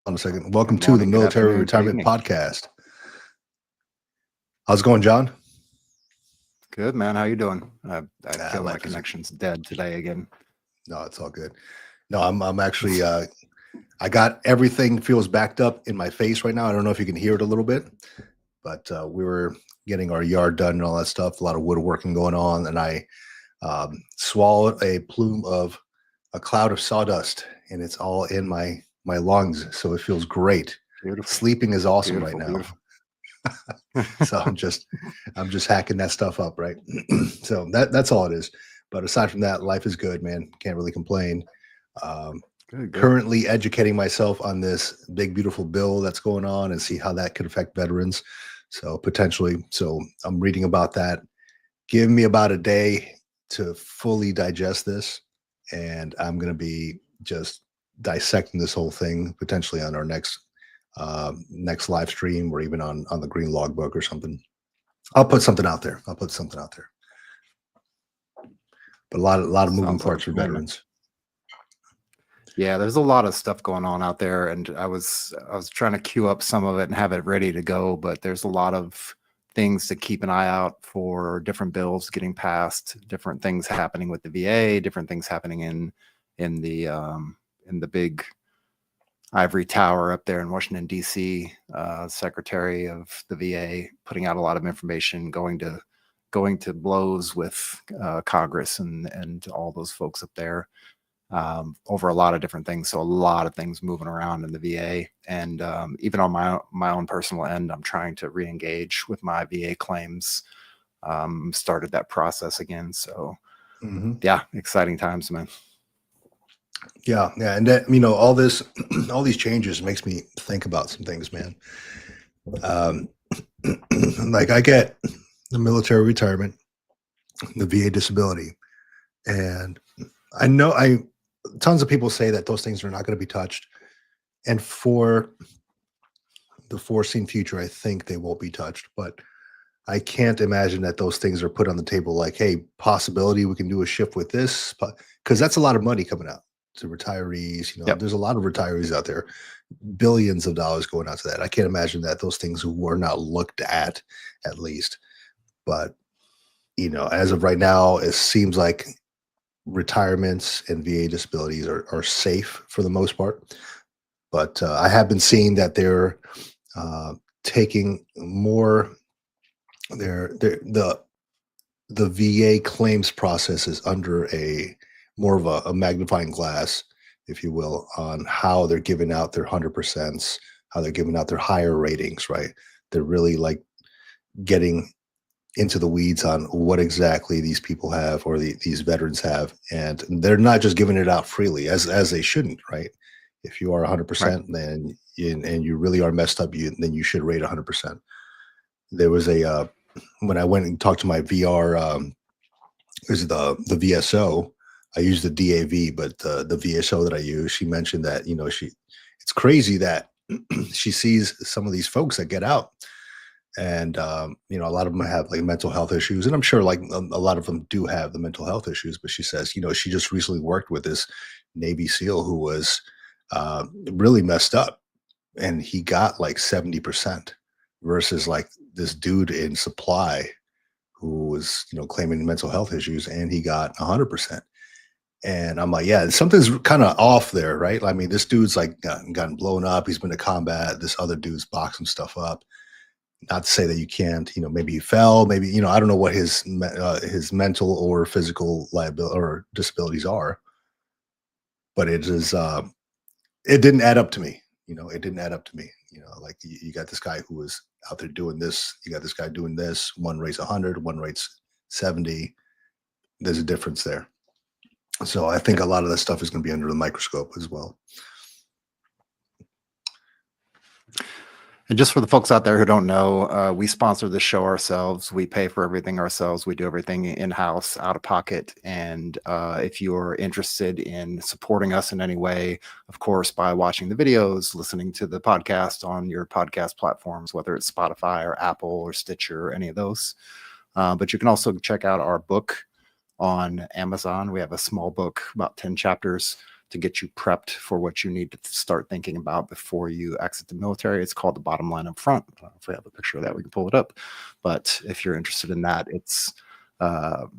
on a second. Welcome Good to the morning, good Military afternoon, good Retirement evening. Podcast. How's it going, John? Good, man. How you doing? I feel my Life is connection's dead today again. no, it's all good. No, I'm actually I got everything feels backed up in my face right now. I don't know if you can hear it a little bit, but we were getting our yard done and all that stuff. A lot of woodworking going on, and I swallowed a cloud of sawdust, and it's all in my lungs. So it feels great. Beautiful, Sleeping is awesome right beautiful, now. beautiful. So I'm just hacking that stuff up, right? So that's all it is. But aside from that, life is good, man. Can't really complain. Um, Good, good. Currently educating myself on this big, beautiful bill that's going on and see how that could affect veterans. So potentially, so I'm reading about that. Give me about a day to fully digest this, and I'm going to be just dissecting this whole thing potentially on our next live stream, or even on the Green Logbook or something. I'll put something out there. But a lot of moving Sounds like a parts for plan. veterans. Yeah, there's a lot of stuff going on out there, and I was trying to queue up some of it and have it ready to go, but there's a lot of things to keep an eye out for, different bills getting passed, different things happening with the VA, different things happening in the big ivory tower up there in Washington, D.C. Secretary of the VA putting out a lot of information, going to blows with Congress and all those folks up there over a lot of different things. So a lot of things moving around in the VA, and even on my own personal end, I'm trying to re-engage with my VA claims. Started that process again. So yeah, exciting times, man. Yeah, and that, all this, all these changes makes me think about some things, man. Like I get the military retirement, the VA disability, and I know tons of people say that those things are not going to be touched, and for the foreseen future, I think they won't be touched. But I can't imagine that those things are put on the table like, hey, possibility we can do a shift with this, because that's a lot of money coming out to retirees. Yep. There's a lot of retirees out there, billions of dollars going out to that. I can't imagine that those things were not looked at least. But, as of right now, it seems like retirements and VA disabilities are safe for the most part. But I have been seeing that they're taking more. The VA claims process is under a more of a magnifying glass, if you will, on how they're giving out their 100%, how they're giving out their higher ratings, right? They're really like getting into the weeds on what exactly these people have, or these veterans have, and they're not just giving it out freely, as they shouldn't, right? If you are 100%, Right. then and you really are messed up, then you should rate 100%. There was a when I went and talked to my VR, is the VSO. I use the DAV, but the VSO that I use, she mentioned that it's crazy that she sees some of these folks that get out, and a lot of them have like mental health issues, and I'm sure like a lot of them do have the mental health issues. But she says, she just recently worked with this Navy SEAL who was really messed up, and he got like 70% versus like this dude in supply who was, claiming mental health issues, and he got 100%. And I'm like, yeah, something's kind of off there, right? I mean, this dude's like gotten blown up. He's been to combat. This other dude's boxing stuff up. Not to say that you can't, maybe he fell, maybe, I don't know what his mental or physical liability or disabilities are, but it didn't add up to me. It didn't add up to me. Like you got this guy who was out there doing this. You got this guy doing this. One rates 100, one rates 70. There's a difference there. So I think a lot of that stuff is going to be under the microscope as well. And just for the folks out there who don't know, we sponsor the show ourselves. We pay for everything ourselves. We do everything in-house, out of pocket. And if you're interested in supporting us in any way, of course, by watching the videos, listening to the podcast on your podcast platforms, whether it's Spotify or Apple or Stitcher or any of those. But you can also check out our book on Amazon. We have a small book, about 10 chapters. to get you prepped for what you need to start thinking about before you exit the military. It's called the Bottom Line Up Front. If we have a picture of that, we can pull it up. But if you're interested in that, it's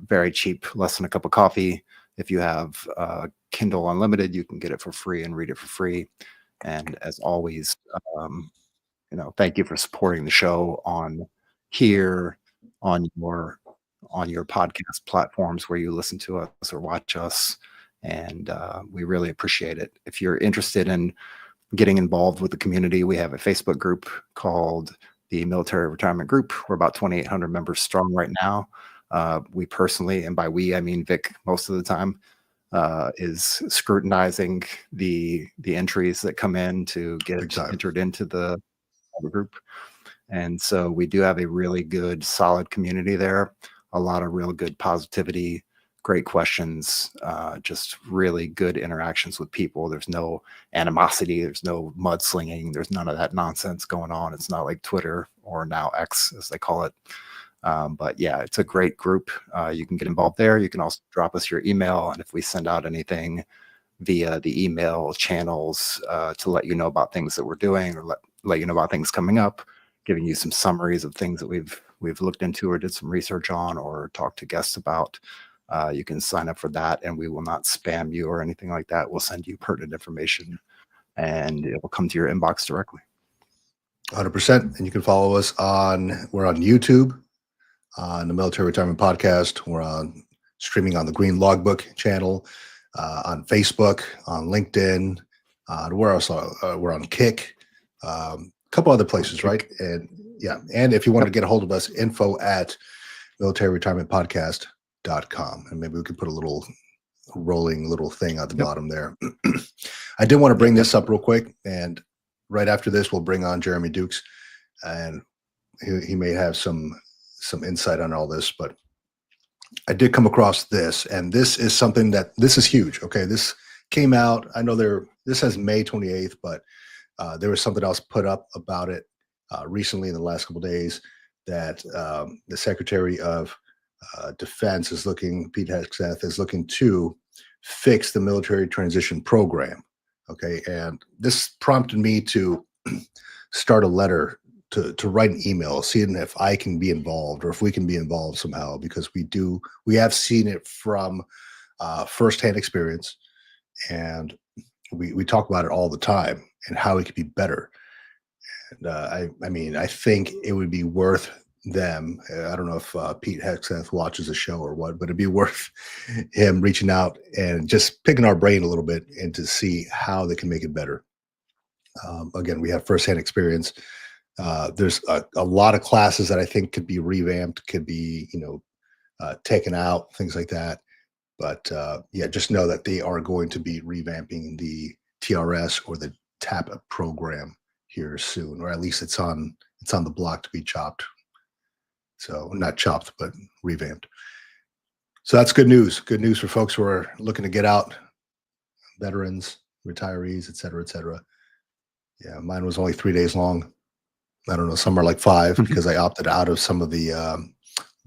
very cheap, less than a cup of coffee. If you have Kindle Unlimited, you can get it for free and read it for free. And as always, thank you for supporting the show on here, on your podcast platforms where you listen to us or watch us. And we really appreciate it. If you're interested in getting involved with the community, we have a Facebook group called the Military Retirement Group. We're about 2,800 members strong right now. We personally, and by we, I mean Vic most of the time, is scrutinizing the entries that come in to get entered into the group. And so we do have a really good, solid community there. A lot of real good positivity, great questions, just really good interactions with people. There's no animosity. There's no mudslinging. There's none of that nonsense going on. It's not like Twitter, or now X, as they call it. But yeah, it's a great group. You can get involved there. You can also drop us your email. And if we send out anything via the email channels to let you know about things that we're doing, or let you know about things coming up, giving you some summaries of things that we've looked into or did some research on or talked to guests about, you can sign up for that, and we will not spam you or anything like that. We'll send you pertinent information, and it will come to your inbox directly. 100%. And you can follow us we're on YouTube, on the Military Retirement Podcast. We're on streaming on the Green Logbook channel, on Facebook, on LinkedIn. Where else? We're on Kick, a couple other places, right? And yeah, and if you want to get a hold of us, info@militaryretirementpodcast.com, and maybe we could put a little rolling little thing at the bottom there. I did want to bring this up real quick, and right after this, we'll bring on Jeremy Dukes, and he may have some insight on all this, but I did come across this, and this is something this is huge. Okay. This came out, I know this says May 28th, but there was something else put up about it recently in the last couple of days, that the Secretary of Defense Pete Hegseth is looking to fix the military transition program. Okay. And this prompted me to start a letter, to write an email, seeing if I can be involved, or if we can be involved somehow, because we have seen it from firsthand experience, and we talk about it all the time and how it could be better. And I think it would be worth them. I don't know if Pete Hegseth watches the show or what, but it'd be worth him reaching out and just picking our brain a little bit and to see how they can make it better. Again, we have firsthand experience. There's a lot of classes that I think could be revamped, could be, taken out, things like that. But yeah, just know that they are going to be revamping the TRS or the TAP program here soon, or at least it's on the block to be chopped. So not chopped, but revamped. So that's good news. Good news for folks who are looking to get out, veterans, retirees, et cetera, et cetera. Yeah, mine was only 3 days long. I don't know, some are like 5 because I opted out of some of the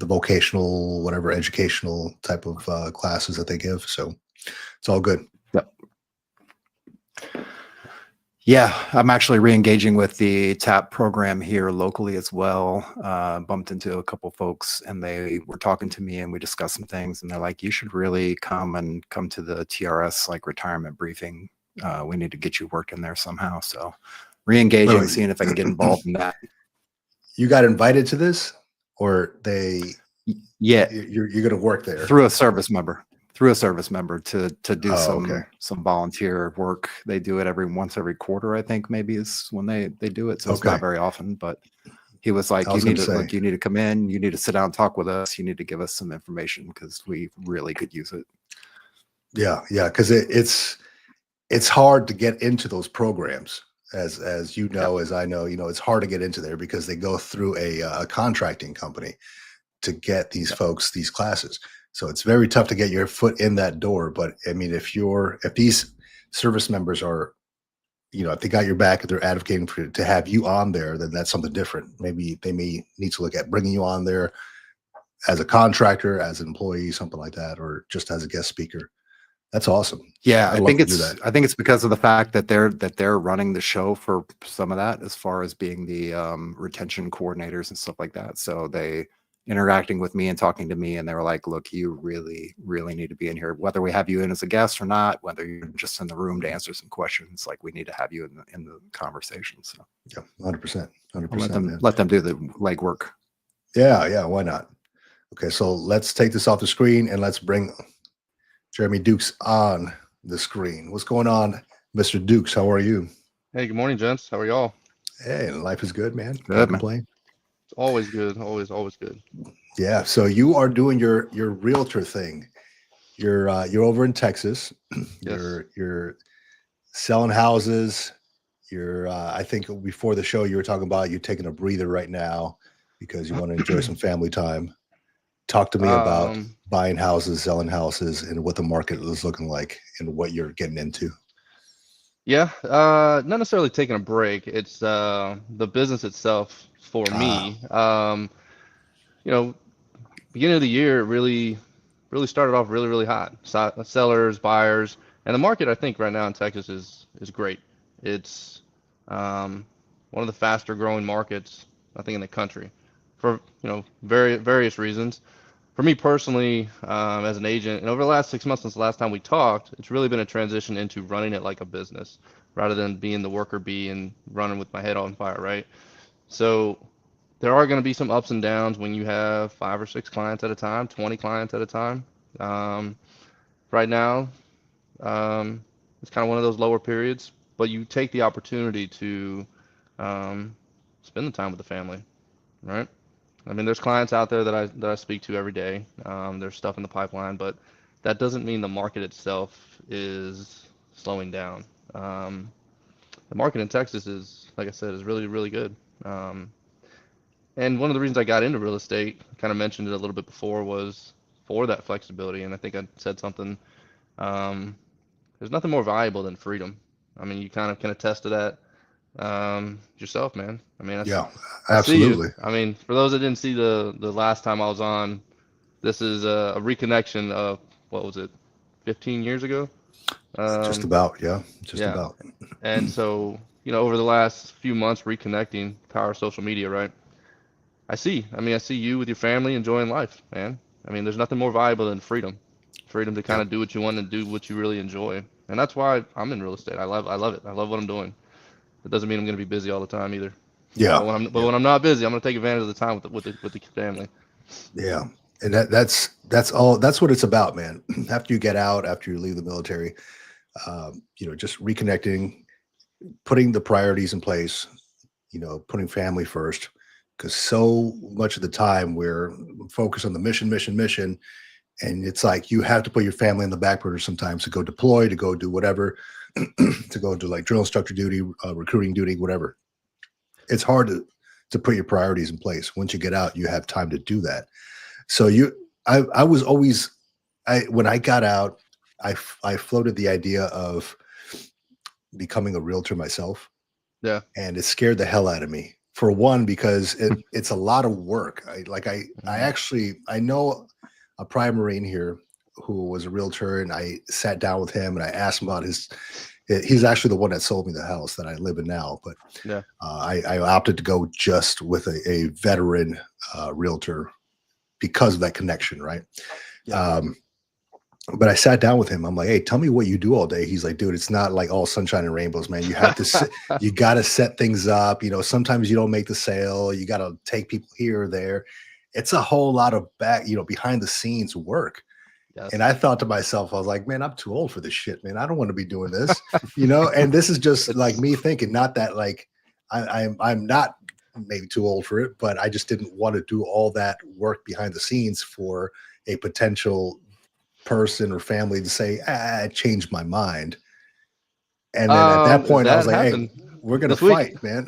vocational, whatever, educational type of classes that they give. So it's all good. Yep. Yeah, I'm actually re-engaging with the TAP program here locally as well. Bumped into a couple folks, and they were talking to me, and we discussed some things, and they're like, you should really come to the TRS like retirement briefing. We need to get you working there somehow. So re-engaging, seeing if I can get involved in that. You got invited to this, or yeah, you're going to work there through a service member to do some volunteer work. They do it once every quarter, I think, maybe is when they do it. So it's not very often, but he was like, you need to come in, you need to sit down and talk with us. You need to give us some information because we really could use it. Yeah. Cause it's hard to get into those programs. As you know, as I know, it's hard to get into there because they go through a contracting company to get these folks these classes. So it's very tough to get your foot in that door. But I mean, if these service members are, if they got your back and they're advocating to have you on there, then that's something different. Maybe they may need to look at bringing you on there as a contractor, as an employee, something like that, or just as a guest speaker. That's awesome. Yeah, I'd love to do that. I think it's because of the fact that they're running the show for some of that, as far as being the retention coordinators and stuff like that. So they interacting with me and talking to me, and they were like, "Look, you really, really need to be in here. Whether we have you in as a guest or not, whether you're just in the room to answer some questions, like we need to have you in the conversation." So Yeah, 100%, I'll 100%, man. let them do the legwork. Yeah, why not? Okay, so let's take this off the screen and let's bring Jeremy Dukes on the screen. What's going on, Mr. Dukes? How are you? Hey, good morning, gents. How are y'all? Hey, life is good, man. Good, Can't man. complain. It's always good. Always good. Yeah. So you are doing your realtor thing. You're over in Texas. Yes. You're selling houses. You're I think before the show you were talking about you taking a breather right now because you want to enjoy some family time. Talk to me about buying houses, selling houses, and what the market is looking like and what you're getting into. Yeah, not necessarily taking a break. It's the business itself for me. You know, beginning of the year really started off really hot. Sellers, buyers, and the market I think right now in Texas is great. It's one of the faster growing markets I think in the country for various reasons. For me personally, as an agent, and over the last 6 months since the last time we talked, it's really been a transition into running it like a business rather than being the worker bee and running with my head on fire, right? So there are going to be some ups and downs when you have 5 or 6 clients at a time, 20 clients at a time. Right now, it's kind of one of those lower periods, but you take the opportunity to spend the time with the family, right? I mean, there's clients out there that I speak to every day. There's stuff in the pipeline, but that doesn't mean the market itself is slowing down. The market in Texas is, like I said, is really good. And one of the reasons I got into real estate, kind of mentioned it a little bit before, was for that flexibility. And I think I said something. There's nothing more valuable than freedom. I mean, you kind of can attest to that yourself, man. I mean, Yeah, I see you. absolutely. I mean, for those that didn't see the last time I was on, this is a reconnection of what was it, 15 years ago? Just about, yeah, just Yeah. about. And so, over the last few months reconnecting, power of social media, right? I see you with your family enjoying life, man. I mean, there's nothing more valuable than freedom. Freedom to kind Yeah, of do what you want and do what you really enjoy. And that's why I'm in real estate. I love it. I love what I'm doing. It doesn't mean I'm going to be busy all the time either. yeah, But when I'm not busy, I'm going to take advantage of the time with the family. yeah. And that's what it's about, man. After you get out, after you leave the military, just reconnecting, putting the priorities in place, putting family first, because so much of the time we're focused on the mission, and it's like you have to put your family in the back burner sometimes to go deploy, to go do whatever, to go do like drill instructor duty, recruiting duty, whatever. It's hard to put your priorities in place. Once you get out, you have time to do that. So I was always, when I got out, I floated the idea of becoming a realtor myself, Yeah. and it scared the hell out of me. For one, because it's a lot of work. I know a prime Marine here who was a realtor, and I sat down with him and I asked him about he's actually the one that sold me the house that I live in now. But Yeah. I opted to go just with a veteran realtor because of that connection, right? Yeah. But I sat down with him. I'm like, hey, tell me what you do all day. He's like, dude, it's not like all sunshine and rainbows, man. You have to you got to set things up. Sometimes you don't make the sale. You got to take people here or there. It's a whole lot of behind the scenes work. Yes. And I thought to myself, I was like, man, I'm too old for this shit, man. I don't want to be doing this, and this is just like me thinking, not that like I'm not maybe too old for it, but I just didn't want to do all that work behind the scenes for a potential person or family to say, I changed my mind. And then at that point, I was That like, hey, happened we're going to this week. fight, man.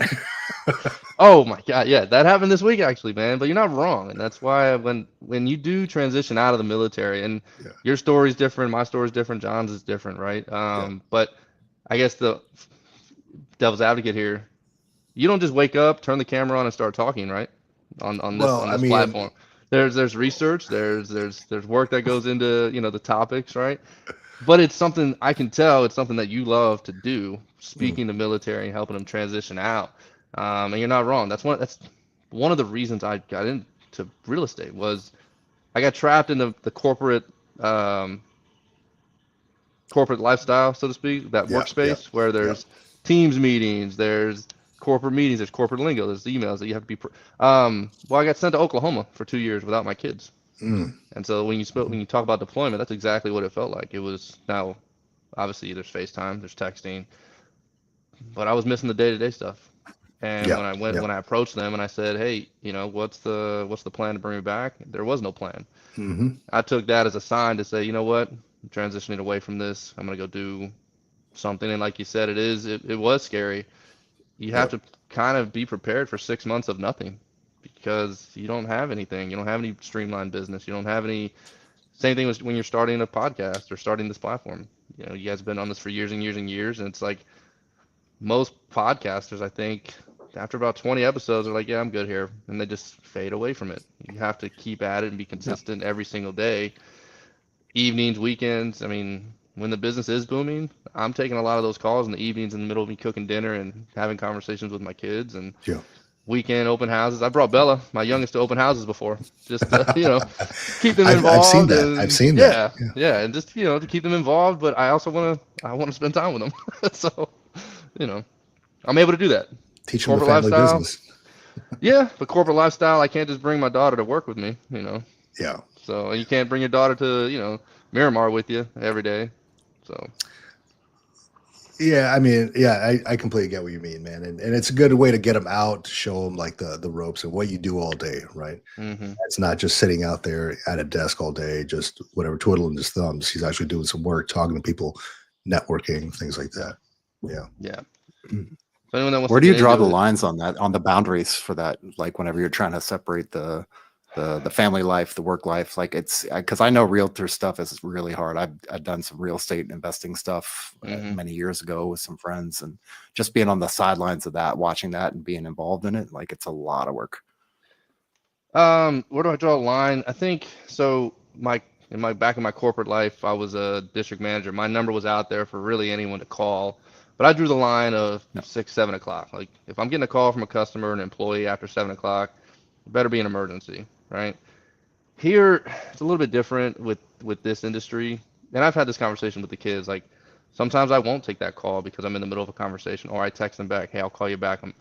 Oh my God, yeah, that happened this week actually, man. But you're not wrong, and that's why when you do transition out of the military, and Yeah. your story's different, my story's different, John's is different, right? But I guess the devil's advocate here, you don't just wake up, turn the camera on, and start talking, right? On this Well, I mean, platform. There's research, there's work that goes into the topics, right? but it's something I can tell it's something that you love to do, Mm. speaking to military and helping them transition out. And you're not wrong. That's one of the reasons I got into real estate was I got trapped in the um, corporate lifestyle, so to speak, that Yeah, yeah, workspace where yeah. there's teams meetings, there's corporate meetings, there's corporate lingo, there's emails that you have to be. Well, I got sent to Oklahoma for 2 years without my kids, Mm. and so when you talk about deployment, that's exactly what it felt like. It was now obviously there's FaceTime, there's texting, but I was missing the day-to-day stuff. And Yeah, yeah. when I approached them and I said, hey, what's the plan to bring me back? There was no plan. Hmm. I took that as a sign to say, you know what, I'm transitioning away from this. I'm gonna go do something. And like you said, it was scary. You have Yep. to kind of be prepared for 6 months of nothing because you don't have anything. You don't have any streamlined business. You don't have any. Same thing with when you're starting a podcast or starting this platform. You guys have been on this for years and years and years, and it's like most podcasters, I think, after about 20 episodes, are like, yeah, I'm good here, and they just fade away from it. You have to keep at it and be Yeah. consistent every single day, evenings, weekends. I mean, when the business is booming, I'm taking a lot of those calls in the evenings in the middle of me cooking dinner and having conversations with my kids and Yeah. weekend open houses. I brought Bella, my youngest, to open houses before, just to, keep them I've seen involved that. I've and seen that. yeah, Yeah. yeah, and just, to keep them involved, but I want to spend time with them. So, you know, I'm able to do that. Teach them the Corporate family lifestyle, business. yeah, but corporate lifestyle, I can't just bring my daughter to work with me. Yeah. So, and you can't bring your daughter to, Miramar with you every day. So, Yeah, I mean, yeah, I completely get what you mean, man, and it's a good way to get them out, to show them like the ropes and what you do all day, right? hmm It's not just sitting out there at a desk all day, just whatever, twiddling his thumbs. He's actually doing some work, talking to people, networking, things like that. Yeah. yeah. So anyone that wants Where to do you get draw the into it, lines on that, on the boundaries for that? Like whenever you're trying to separate the family life, the work life, like it's because I know realtor stuff is really hard. I've done some real estate investing stuff hmm many years ago with some friends, and just being on the sidelines of that, watching that, and being involved in it, like it's a lot of work. where do I draw a line? I think so. In my back in my corporate life, I was a district manager. My number was out there for really anyone to call, but I drew the line of No, 6, 7 o'clock. Like if I'm getting a call from a customer, an employee after 7 o'clock, it better be an emergency, right? Here, it's a little bit different with this industry, and I've had this conversation with the kids. Like sometimes I won't take that call because I'm in the middle of a conversation, or I text them back, "Hey, I'll call you back." And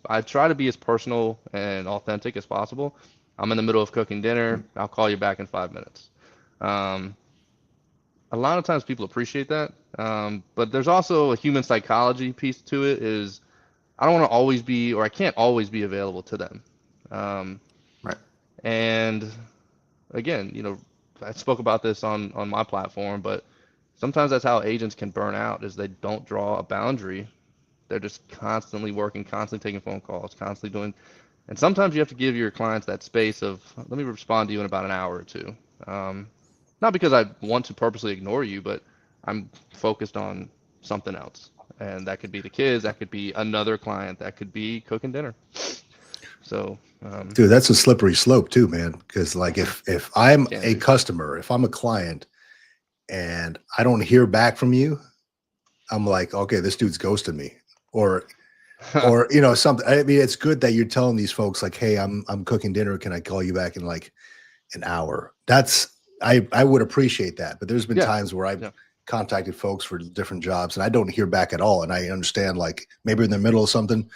I try to be as personal and authentic as possible. I'm in the middle of cooking dinner. I'll call you back in 5 minutes. Um, a lot of times people appreciate that, but there's also a human psychology piece to it. Is I don't want to always be, or I can't always be available to them. Um, right, and again, I spoke about this on my platform, but sometimes that's how agents can burn out is they don't draw a boundary. They're just constantly working, constantly taking phone calls, constantly doing, and sometimes you have to give your clients that space of let me respond to you in about an hour or two. Um, Not because I want to purposely ignore you, but I'm focused on something else. And that could be the kids, that could be another client, that could be cooking dinner. So, Dude, that's a slippery slope too, man. Because like if I'm can a be. customer, if I'm a client and I don't hear back from you, I'm like, okay, this dude's ghosted me. Or something. I mean, it's good that you're telling these folks like, hey, I'm cooking dinner. Can I call you back in like an hour? I would appreciate that. But there's been Yeah, times where I've yeah. contacted folks for different jobs and I don't hear back at all. And I understand like maybe in the middle of something,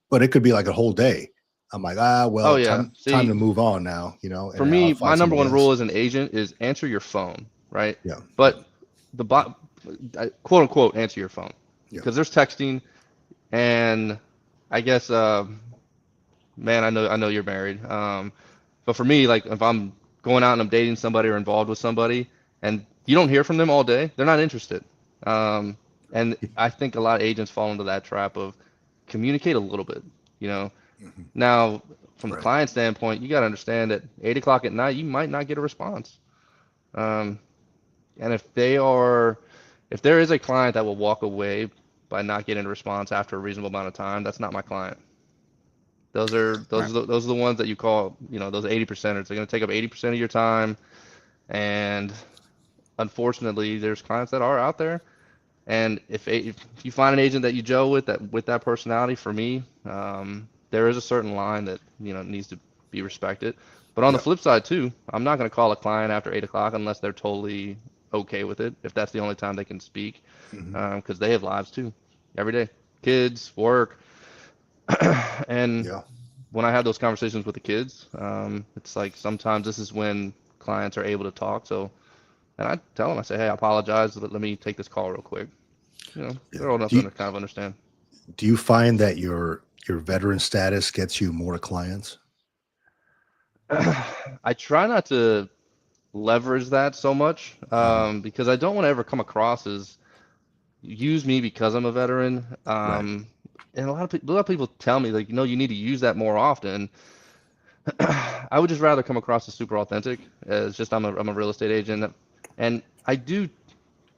but it could be like a whole day. I'm like, Oh well, yeah. time to See, move on now, for and I'll me, my find number somebody one rule else. as an agent is answer your phone, right? Yeah. But the quote unquote answer your phone Yeah. because there's texting and I guess man, I know you're married. But for me, like if I'm going out and I'm dating somebody or involved with somebody and you don't hear from them all day, they're not interested. Um, and I think a lot of agents fall into that trap of communicate a little bit, you know. Mhm. Now, from the Right. client standpoint, you got to understand that 8 o'clock at night, you might not get a response. Um, and if there is a client that will walk away by not getting a response after a reasonable amount of time, that's not my client. Those are those right. are the, those are the ones that you call, those 80 percenters. They're going to take up 80% of your time, and unfortunately, there's clients that are out there. And if you find an agent that you gel with that personality, for me, there is a certain line that needs to be respected. But on the Yeah. flip side too, I'm not going to call a client after 8 o'clock unless they're totally okay with it. If that's the only time they can speak, Hmm. because they have lives too, every day, kids, work, and Yeah. when I have those conversations with the kids, it's like sometimes this is when clients are able to talk. So, and I tell them, I say, hey, I apologize. Let me take this call real quick. Yeah. They're old enough Do to you, kind of understand. do you find that your veteran status gets you more clients? I try not to leverage that so much Uh-huh. because I don't want to ever come across as use me because I'm a veteran. Right. And a lot of people tell me like, you need to use that more often. I would just rather come across as super authentic as just I'm a real estate agent, and I do,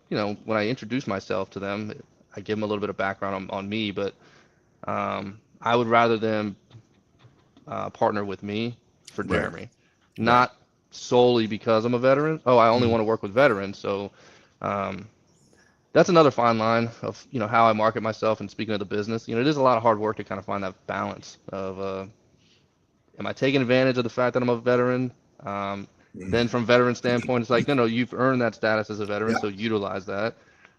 when I introduce myself to them, I give them a little bit of background on me, but I would rather them partner with me for Right. Jeremy, Right. not solely because I'm a veteran. Oh, I only Mhm. want to work with veterans. So um, that's another fine line of how I market myself and speaking of the business. It is a lot of hard work to kind of find that balance of am I taking advantage of the fact that I'm a veteran? Um, Mhm. then from veteran standpoint, it's like no, you've earned that status as a veteran, Yeah. so utilize that.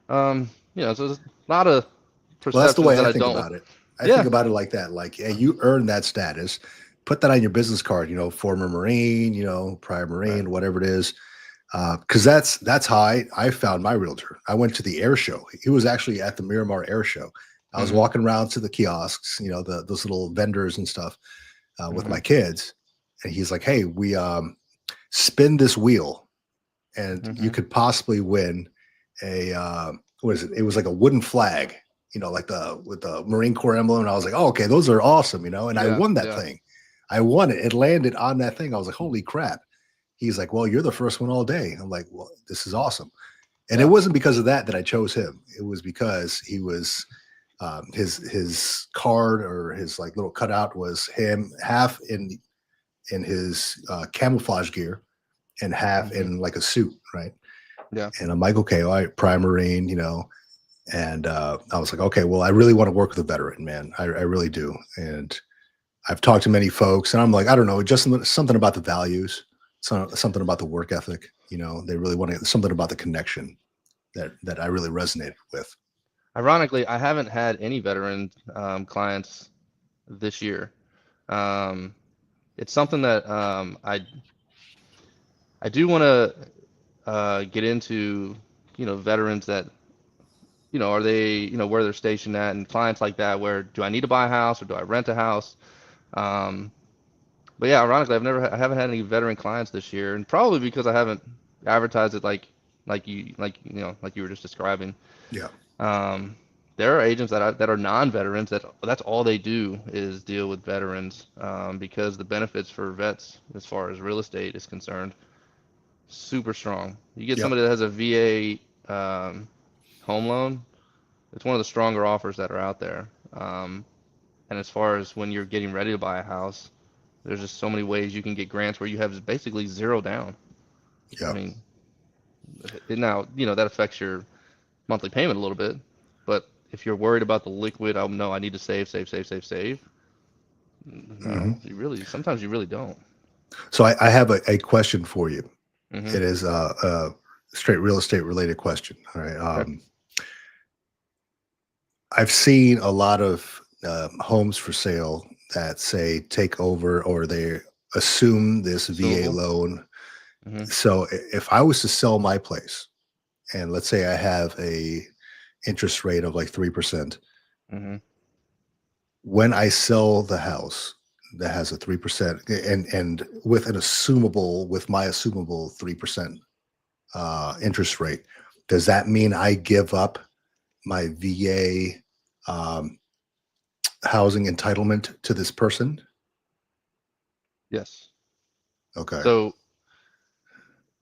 So there's a lot of Well, that's the perceptions way that I I think don't. about it. I think Yeah, about it like that. Like, hey, you earned that status. Put that on your business card. Former Marine. Prior right. Marine, whatever it is. Because that's how I found my realtor. I went to the air show. He was actually at the Miramar Air Show. I was Hmm. walking around to the kiosks, those little vendors and stuff with Hmm. my kids, and he's like, "Hey, we spin this wheel, and you Hmm. could possibly win a what is it? It was like a wooden flag, like the with the Marine Corps emblem." And I was like, "Oh, okay, those are awesome," and I Yeah, won that yeah, thing. I won it. It landed on that thing. I was like, "Holy crap!" He's like, "Well, you're the first one all day." I'm like, "Well, this is awesome." And it yeah. wasn't because of that I chose him. It was because he was his card or his like little cutout was him half in his camouflage gear and half Hmm. in like a suit, right? Yeah. And I'm like, okay, all right, prime Marine, and I was like, okay, well, I really want to work with a veteran, man. I really do. And I've talked to many folks, and I'm like, I don't know, just something about the values, something about the work ethic. They really want to something about the connection that I really resonated with. Ironically, I haven't had any veteran clients this year. Um, it's something that I do want to get into. Veterans that are they where they're stationed at, and clients like that. Where do I need to buy a house or do I rent a house? Um, but yeah, ironically, I haven't had any veteran clients this year, and probably because I haven't advertised it like you were just describing. Yeah. Um, there are agents that are non-veterans that's all they do is deal with veterans because the benefits for vets as far as real estate is concerned super strong. You get Yep. somebody that has a VA home loan, it's one of the stronger offers that are out there. And as far as when you're getting ready to buy a house, there's just so many ways you can get grants where you have basically zero down. I Yeah. mean, now that affects your monthly payment a little bit, but if you're worried about the liquid, oh no, I need to save, save, save, save, save. Hmm. No, sometimes you really don't. So I have a question for you. Hmm. It is a straight real estate related question. All right. Okay. I've seen a lot of homes for sale that say take over or they assume this VA Assumable. loan. Hmm. So if I was to sell my place, and let's say I have a interest rate of like 3%, Hmm. when I sell the house that has a 3% and with my assumable 3% interest rate, does that mean I give up my VA um, housing entitlement to this person? Yes. Okay. So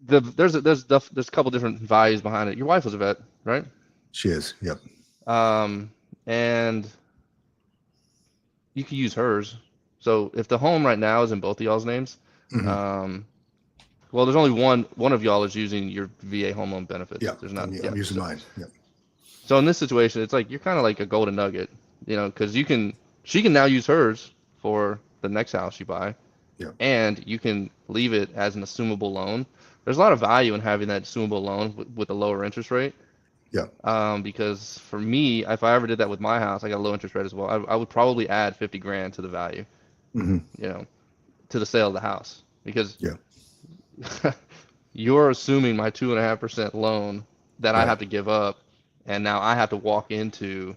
there's a couple different values behind it. Your wife was a vet, right? She is. Yep. Um, and you can use hers. So if the home right now is in both of y'all's names, Hmm. um, Well, there's only one of y'all is using your VA home loan benefits. Yeah, There's not. I'm using so, mine. Yeah. so in this situation, it's like you're kind of like a golden nugget, because she can now use hers for the next house you buy, Yeah. and you can leave it as an assumable loan. There's a lot of value in having that assumable loan with a lower interest rate. Yeah. Because for me, if I ever did that with my house, I got a low interest rate as well. I would probably add 50 grand to the value, Hmm. to the sale of the house, because Yeah. you're assuming my 2.5% loan that I Right. have to give up, and now I have to walk into,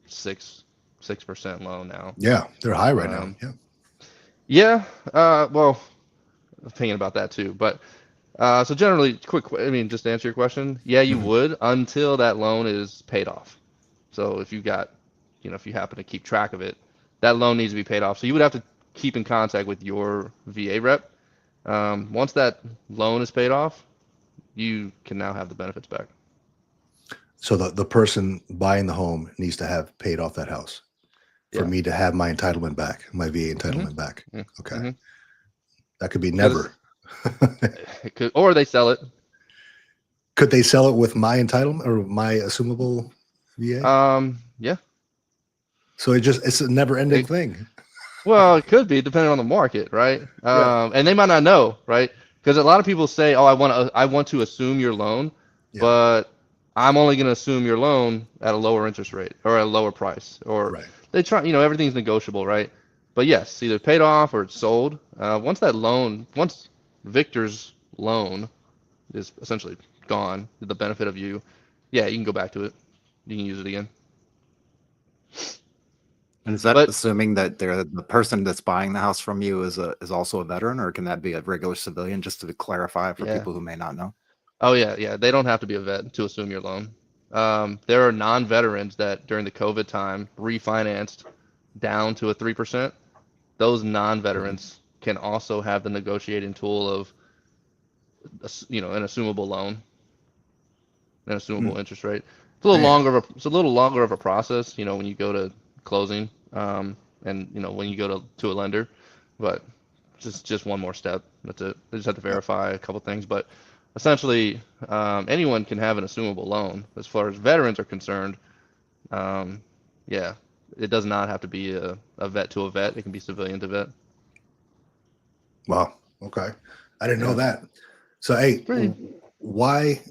6% loan now. Yeah. They're high right now. Um, Yeah. yeah. Well, I'm thinking about that too, but so generally, just to answer your question, yeah, you Hmm. would until that loan is paid off. So if if you happen to keep track of it, that loan needs to be paid off. So you would have to keep in contact with your VA rep. Once that loan is paid off, you can now have the benefits back. So the person buying the home needs to have paid off that house for Yeah. me to have my entitlement back, my VA Hmm. entitlement back. Hmm. Okay. Hmm. That could be Because never. or they sell it. Could they sell it with my entitlement or my assumable VA? Yeah. So it's a never ending It, thing. well, it could be depending on the market, right? Yeah. And they might not know, right? Because a lot of people say, "Oh, I want to assume your loan, Yeah. but I'm only going to assume your loan at a lower interest rate or at a lower price." Or Right. they try, everything's negotiable, right? But yes, either paid off or it's sold. Once Victor's loan is essentially gone, the benefit of you, yeah, you can go back to it. You can use it again. And is that But assuming that the person that's buying the house from you is also a veteran, or can that be a regular civilian? Just to clarify for yeah. people who may not know. Oh yeah. They don't have to be a vet to assume your loan. There are non-veterans that during the COVID time refinanced down to a 3%. Those Mhm. non-veterans can also have the negotiating tool of, an assumable loan, an assumable Mm. interest rate. Man. It's a little longer of a process, when you go to closing, and when you go to a lender, but just one more step. That's it. They just have to Yep. verify a couple things, but essentially, anyone can have an assumable loan. As far as veterans are concerned, um, yeah, it does not have to be a vet to a vet. It can be civilian to vet. Wow. Okay. I didn't know Yeah, that. So, hey, pretty. why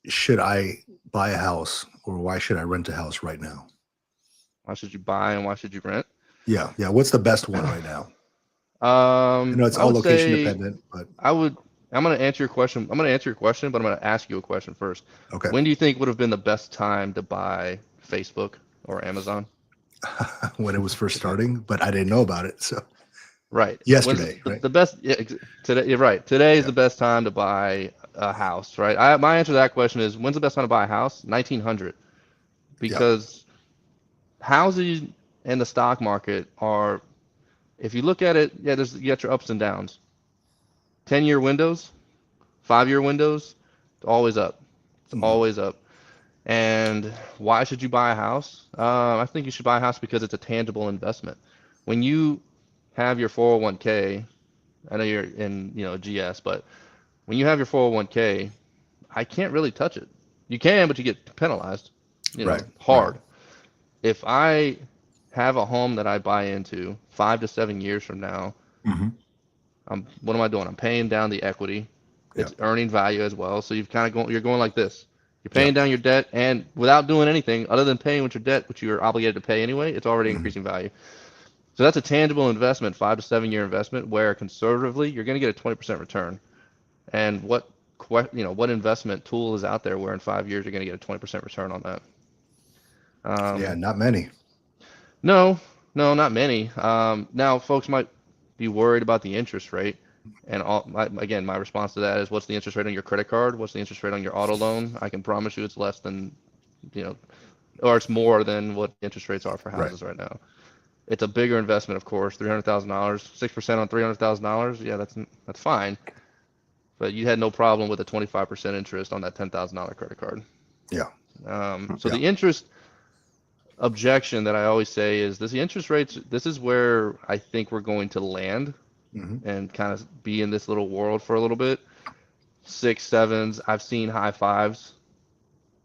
should I buy a house or why should I rent a house right now? Why should you buy and why should you rent? Yeah. Yeah. What's the best one right now? I know it's I all would location say dependent, but I would. I'm going to answer your question. I'm going to answer your question, but I'm going to ask you a question first. okay. When do you think would have been the best time to buy Facebook or Amazon? When it was first starting, but I didn't know about it. So, Right. When's yesterday, right? the best? Yeah, today. You're right. Today is Yeah. the best time to buy a house, right? My answer to that question is, when's the best time to buy a house? 1900, Yeah. because housing and the stock market are, if you look at it, yeah, you got your ups and downs. 10-year windows, 5-year windows, it's always up. It's Mhm. always up. And why should you buy a house? I think you should buy a house because it's a tangible investment. When you have your 401k, I know you're in, GS, but when you have your 401k, I can't really touch it. You can, but you get penalized, Right. Right. hard. If I have a home that I buy into 5 to 7 years from now, Hmm. what am I doing? I'm paying down the equity. Yeah. It's earning value as well. So you're going like this. You're Yeah. paying down your debt, and without doing anything other than paying with your debt, which you're obligated to pay anyway, it's already Hmm. increasing value. So that's a tangible investment, 5 to 7 year investment, where conservatively you're going to get a 20% return. And what investment tool is out there where in 5 years you're going to get a 20% return on that? Yeah. Um, Not many. no, no, not many. Now, folks might be worried about the interest rate. And again, my response to that is, what's the interest rate on your credit card? What's the interest rate on your auto loan? I can promise you it's less than, you know, or it's more than what interest rates are for Right. houses right now. It's a bigger investment, of course, $300,000, 6% on $300,000. Yeah, that's fine. But you had no problem with a 25% interest on that $10,000 credit card. Yeah. So Yeah. the interest objection that I always say is this: the interest rates. This is where I think we're going to land and kind of be in this little world for a little bit. 6, 7s, I've seen high 5s,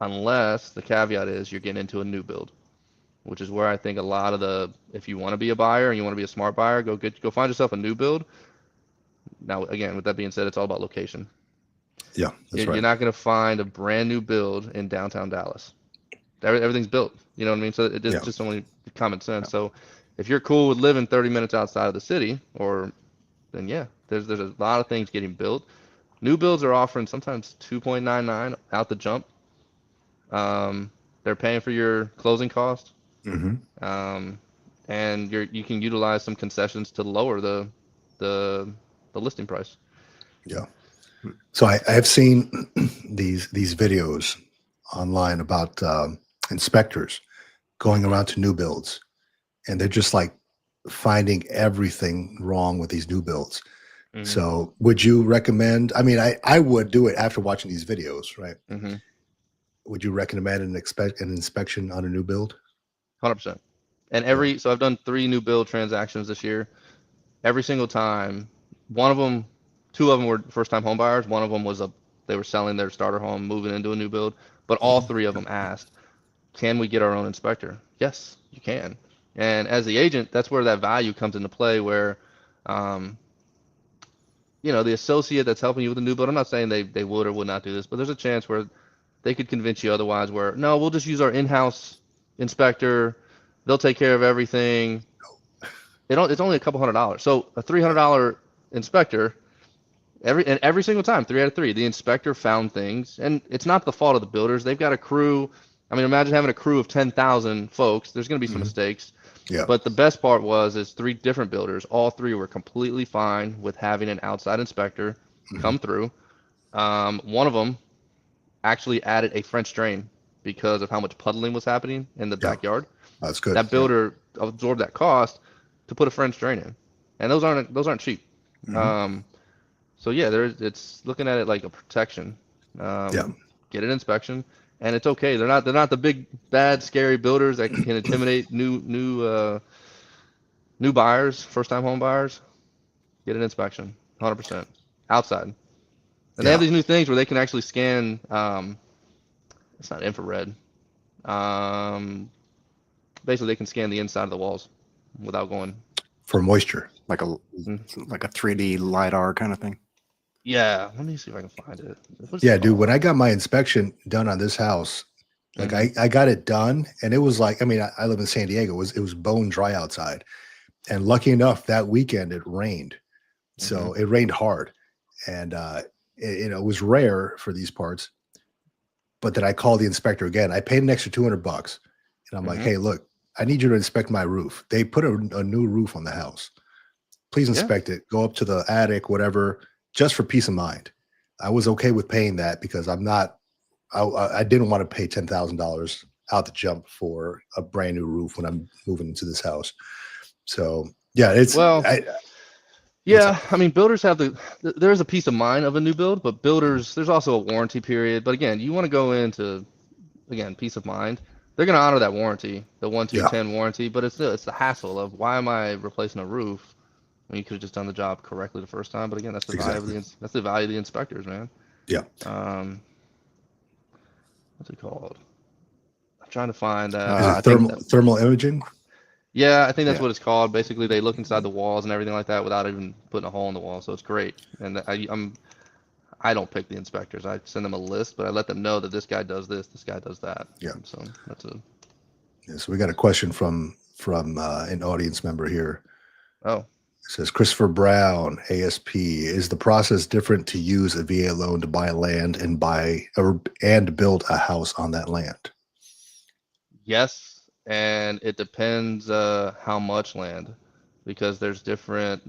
unless the caveat is you're getting into a new build, which is where I think a lot of if you want to be a buyer and you want to be a smart buyer, go find yourself a new build. Now, again, with that being said, it's all about location. Yeah, that's right. You're not going to find a brand new build in downtown Dallas. Everything's built. You know what I mean? So it's just only common sense. So if you're cool with living 30 minutes outside of the city, then yeah, there's a lot of things getting built. New builds are offering sometimes 2.99 out the jump. They're paying for your closing cost. And you can utilize some concessions to lower the listing price. Yeah. So I have seen these videos online about inspectors going around to new builds, and they're just like finding everything wrong with these new builds. So would you recommend, I mean, I would do it after watching these videos, right? Would you recommend an inspection on a new build? 100%. And so I've done 3 new build transactions this year. Every single time, 2 of them were first-time home buyers. One of them was they were selling their starter home, moving into a new build. But all 3 of them asked, "Can we get our own inspector?" Yes, you can. And as the agent, that's where that value comes into play. Where, the associate that's helping you with a new build. I'm not saying they would or would not do this, but there's a chance where they could convince you otherwise. Where no, we'll just use our in-house inspector. They'll take care of everything. It's only a couple $100. So a $300 inspector, every single time, 3 out of 3, the inspector found things, and it's not the fault of the builders. They've got a crew. I mean, imagine having a crew of 10,000 folks. There's going to be some mistakes. Yeah. But the best part is 3 different builders. All 3 were completely fine with having an outside inspector come through. One of them actually added a French drain because of how much puddling was happening in the backyard. That's good. That builder absorbed that cost to put a French drain in, and those aren't cheap. So yeah, it's looking at it like a protection. Get an inspection, and it's okay. They're not the big bad scary builders that can intimidate new buyers, first time home buyers. Get an inspection, 100% outside. And they have these new things where they can actually scan. It's not infrared. Basically, they can scan the inside of the walls without going for moisture, like a 3D LiDAR kind of thing. Yeah, let me see if I can find it. Yeah, dude, when I got my inspection done on this house, like I got it done, and it was like, I mean, I live in San Diego. It was bone dry outside, and lucky enough that weekend it rained, so it rained hard, and it was rare for these parts. But then I called the inspector again. I paid an extra $200, and I'm like, hey, look, I need you to inspect my roof. They put a new roof on the house. Please inspect it. Go up to the attic, whatever, just for peace of mind. I was okay with paying that because I didn't want to pay $10,000 out the jump for a brand new roof when I'm moving into this house. So yeah, I mean, builders have there's a peace of mind of a new build, but builders, there's also a warranty period. But again, you want to go into, peace of mind. They're going to honor that warranty, the 1, 2, 10 warranty, but it's the hassle of why am I replacing a roof when you could have just done the job correctly the first time. But again, that's the value of the inspectors, man. Yeah. What's it called? I'm trying to find thermal imaging. Yeah, I think that's what it's called. Basically, they look inside the walls and everything like that without even putting a hole in the wall. So it's great. And I don't pick the inspectors. I send them a list, but I let them know that this guy does this guy does that. Yeah. So that's it. Yeah, so we got a question from an audience member here. Oh. It says, Christopher Brown, ASP, is the process different to use a VA loan to buy land and build a house on that land? Yes, and it depends how much land, because there's basically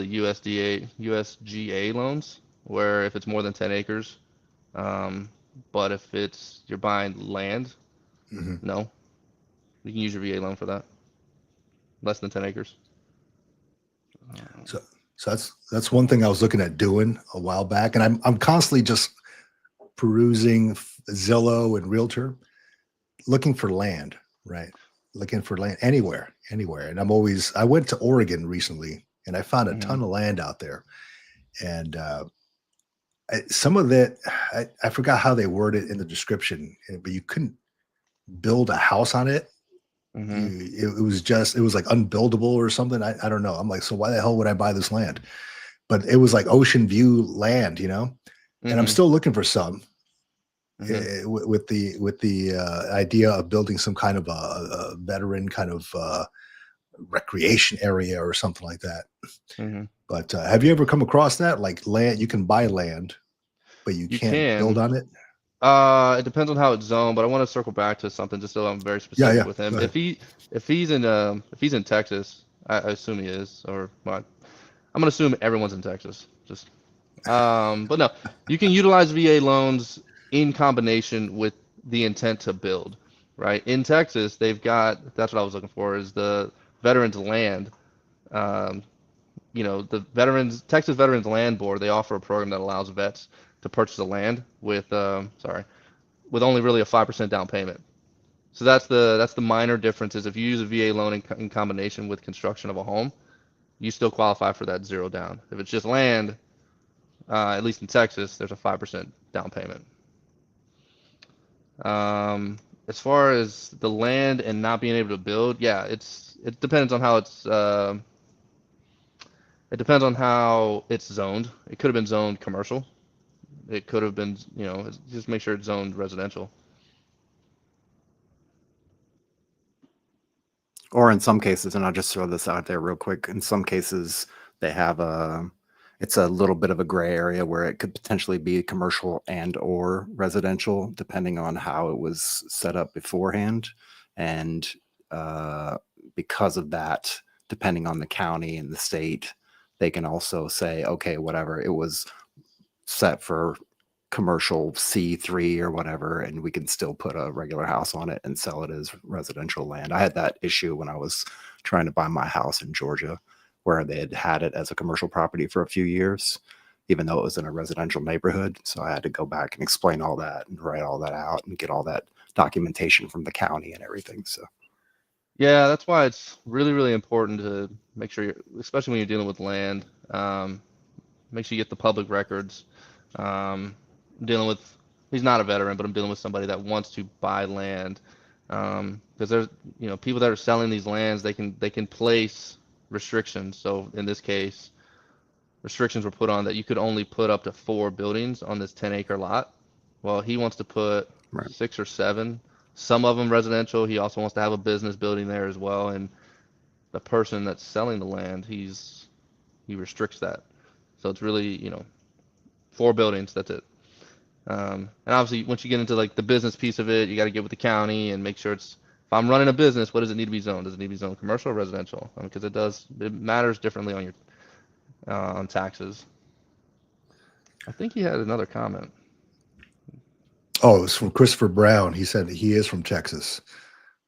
USGA loans, where if it's more than 10 acres, but if you're buying land, no, you can use your VA loan for that. Less than 10 acres. So that's one thing I was looking at doing a while back, and I'm constantly just perusing Zillow and Realtor, looking for land, right? looking for land anywhere. And I went to Oregon recently and I found a Mhm. ton of land out there. And some of it, I forgot how they word it in the description, but you couldn't build a house on it. Mhm. It was like unbuildable or something. I don't know. I'm like, so why the hell would I buy this land? But it was like ocean view land, and I'm Mhm. still looking for some Mhm. with the idea of building some kind of a veteran kind of recreation area or something like that. Mhm. But have you ever come across that? Like land, you can buy land, but you You can't build can. on it. It depends on how it's zoned, but I want to circle back to something just so I'm very Yeah, specific yeah. with Go him. ahead. If he's in Texas, I assume he is, or well, I'm gonna assume everyone's in Texas. Just but no, you can utilize VA loans in combination with the intent to build, right? In Texas, they've got that's what I was looking for is the veterans land. Um, the veterans Texas Veterans Land Board, they offer a program that allows vets to purchase the land with only really a 5% down payment. So that's the minor difference is if you use a VA loan in combination with construction of a home, you still qualify for that zero down. If it's just land, at least in Texas, there's a 5% down payment. As far as the land and not being able to build, yeah, it depends on how it's zoned. It could have been zoned commercial. It could have been, just make sure it's zoned residential. Or in some cases, and I'll just throw this out there real quick, in some cases they have it's a little bit of a gray area where it could potentially be commercial and or residential, depending on how it was set up beforehand. And uh, because of that, depending on the county and the state, they can also say, okay, whatever, it was set for commercial C3 or whatever, and we can still put a regular house on it and sell it as residential land. I had that issue when I was trying to buy my house in Georgia, where they had it as a commercial property for a few years, even though it was in a residential neighborhood. So I had to go back and explain all that and write all that out and get all that documentation from the county and everything. So Yeah, that's why it's really, really important to make sure especially when you're dealing with land, make sure you get the public records. Um, dealing with, he's not a veteran, but I'm dealing with somebody that wants to buy land. Because there's, people that are selling these lands, they can place restrictions. So in this case, restrictions were put on that you could only put up to 4 buildings on this 10-acre lot. Well, he wants to put right. 6 or 7, some of them residential. He also wants to have a business building there as well. And the person that's selling the land, he restricts that. So it's really, 4 buildings, that's it. And obviously, once you get into like the business piece of it, you got to get with the county and make sure if I'm running a business, what does it need to be zoned? Does it need to be zoned commercial or residential? Because it matters differently on taxes. I think he had another comment. Oh, it's from Christopher Brown. He said he is from Texas.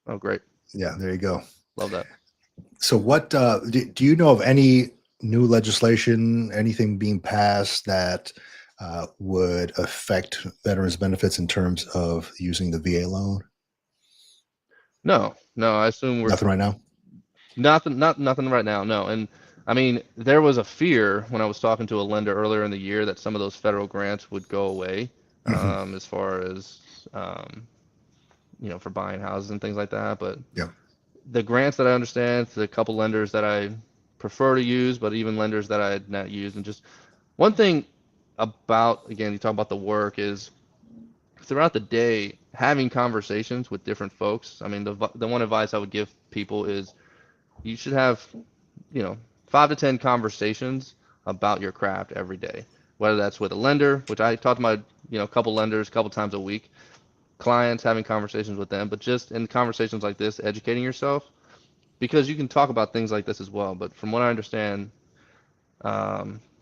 Oh, great. Yeah, there you go. Love that. So what do you know of any new legislation, anything being passed that would affect veterans benefits in terms of using the VA loan? No, no, I assume we're Nothing right now. nothing right now. No. And I mean, there was a fear when I was talking to a lender earlier in the year that some of those federal grants would go away, Hmm. as far as, for buying houses and things like that. But Yeah. the grants that I understand, the couple lenders that I prefer to use, but even lenders that I had not used, and just one thing about, again, you talk about the work is throughout the day having conversations with different folks. I mean, the one advice I would give people is you should have, you know, 5 to 10 conversations about your craft every day, whether that's with a lender, which I talk to my, a couple lenders a couple times a week, clients, having conversations with them, but just in conversations like this, educating yourself, because you can talk about things like this as well. But from what I understand,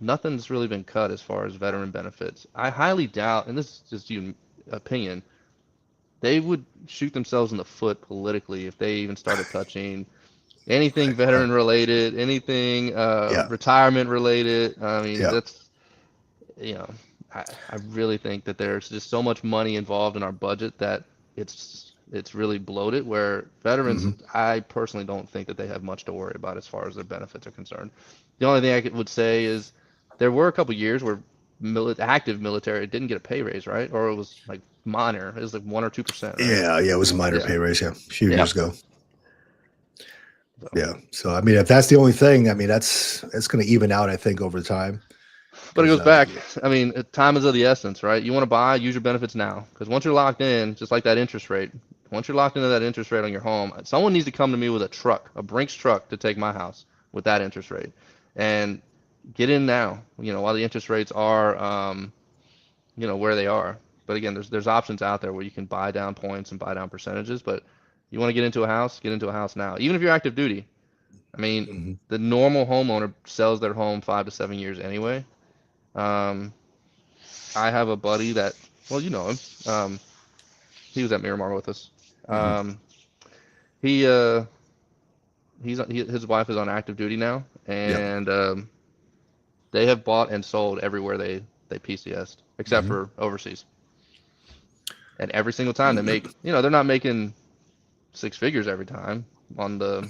nothing's really been cut as far as veteran benefits. I highly doubt, and this is just your opinion, they would shoot themselves in the foot politically if they even started touching anything Right. veteran related, anything Yeah. retirement related. I mean, Yeah. that's, you know, I really think that there's just so much money involved in our budget that it's really bloated. Where veterans, Mhm. I personally don't think that they have much to worry about as far as their benefits are concerned. The only thing would say is there were a couple years where active military didn't get a pay raise, right? Or it was like minor. It was like 1 or 2%, right? Yeah, yeah, it was a minor Yeah. pay raise, yeah, a few Yeah. years ago. So. Yeah. So I mean, if that's the only thing, I mean, that's going to even out, I think, over time. But it 'Cause, goes back. I mean, time is of the essence, right? You want to buy, use your benefits now, because once you're locked in, just like that interest rate, once you're locked into that interest rate on your home, someone needs to come to me with a truck, a Brinks truck, to take my house with that interest rate, and get in now. You know, while the interest rates are, you know, where they are. But again, there's options out there where you can buy down points and buy down percentages. But you want to get into a house now, even if you're active duty. I mean, Mhm. the normal homeowner sells their home 5 to 7 years anyway. Um, I have a buddy that, well, you know him. He was at Miramar with us. Mhm. Um, he his wife is on active duty now, Yep. and they have bought and sold everywhere they PCS'd except Mhm. for overseas. And every single time they make, you know, they're not making six figures every time on the,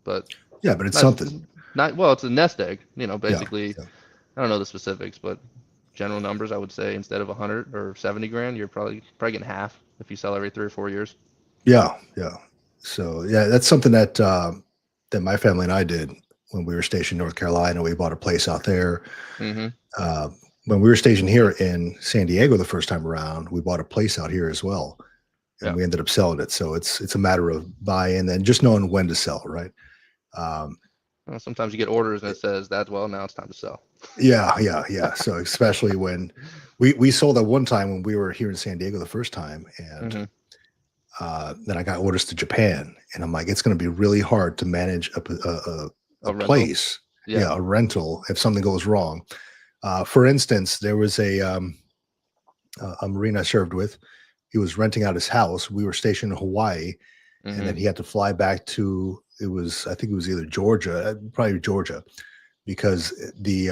but Yeah, but it's not something. not well, it's a nest egg, you know, Yeah. basically. Yeah. I don't know the specifics, but general numbers, I would say instead of 100 or 70 grand, you're probably getting half if you sell every 3 or 4 years. Yeah. Yeah. So yeah, that's something that that my family and I did when we were stationed in North Carolina. We bought a place out there. Mm-hmm. Uh, when we were stationed here in San Diego the first time around, we bought a place out here as well, and Yeah. we ended up selling it. So it's a matter of buy-in and just knowing when to sell, right? Um, Well, sometimes you get orders and it says that, well, now it's time to sell. yeah, yeah, yeah. So especially when we sold at one time when we were here in San Diego the first time, and Mm-hmm. then I got orders to Japan, and I'm like, it's going to be really hard to manage a A rental. place, Yeah. yeah, a rental if something goes wrong. For instance, there was a Marine I served with. He was renting out his house. We were stationed in Hawaii, and Mm-hmm. then he had to fly back to I think it was either Georgia, probably Georgia, because the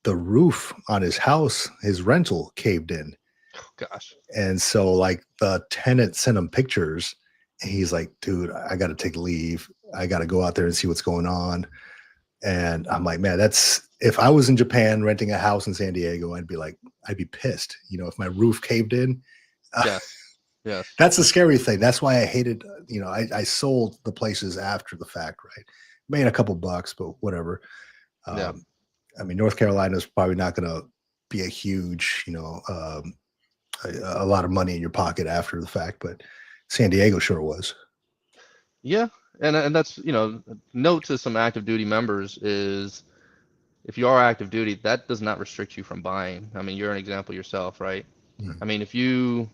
roof on his house, his rental caved in. Oh, gosh. And so like the tenant sent him pictures and he's like, dude, I got to take leave. I got to go out there and see what's going on. And I'm like, man, that's if I was in Japan renting a house in San Diego, I'd be pissed. You know, if my roof caved in. Yes. Yes. That's the scary thing. That's why I hated, you know, I sold the places after the fact, right? Made a couple bucks, but whatever. Yeah. I mean, North Carolina is probably not going to be a huge, you know, a lot of money in your pocket after the fact, but San Diego sure was. Yeah. And that's, you know, note to some active duty members is if you are active duty, that does not restrict you from buying. I mean, you're an example yourself, right? Mhm. I mean, if you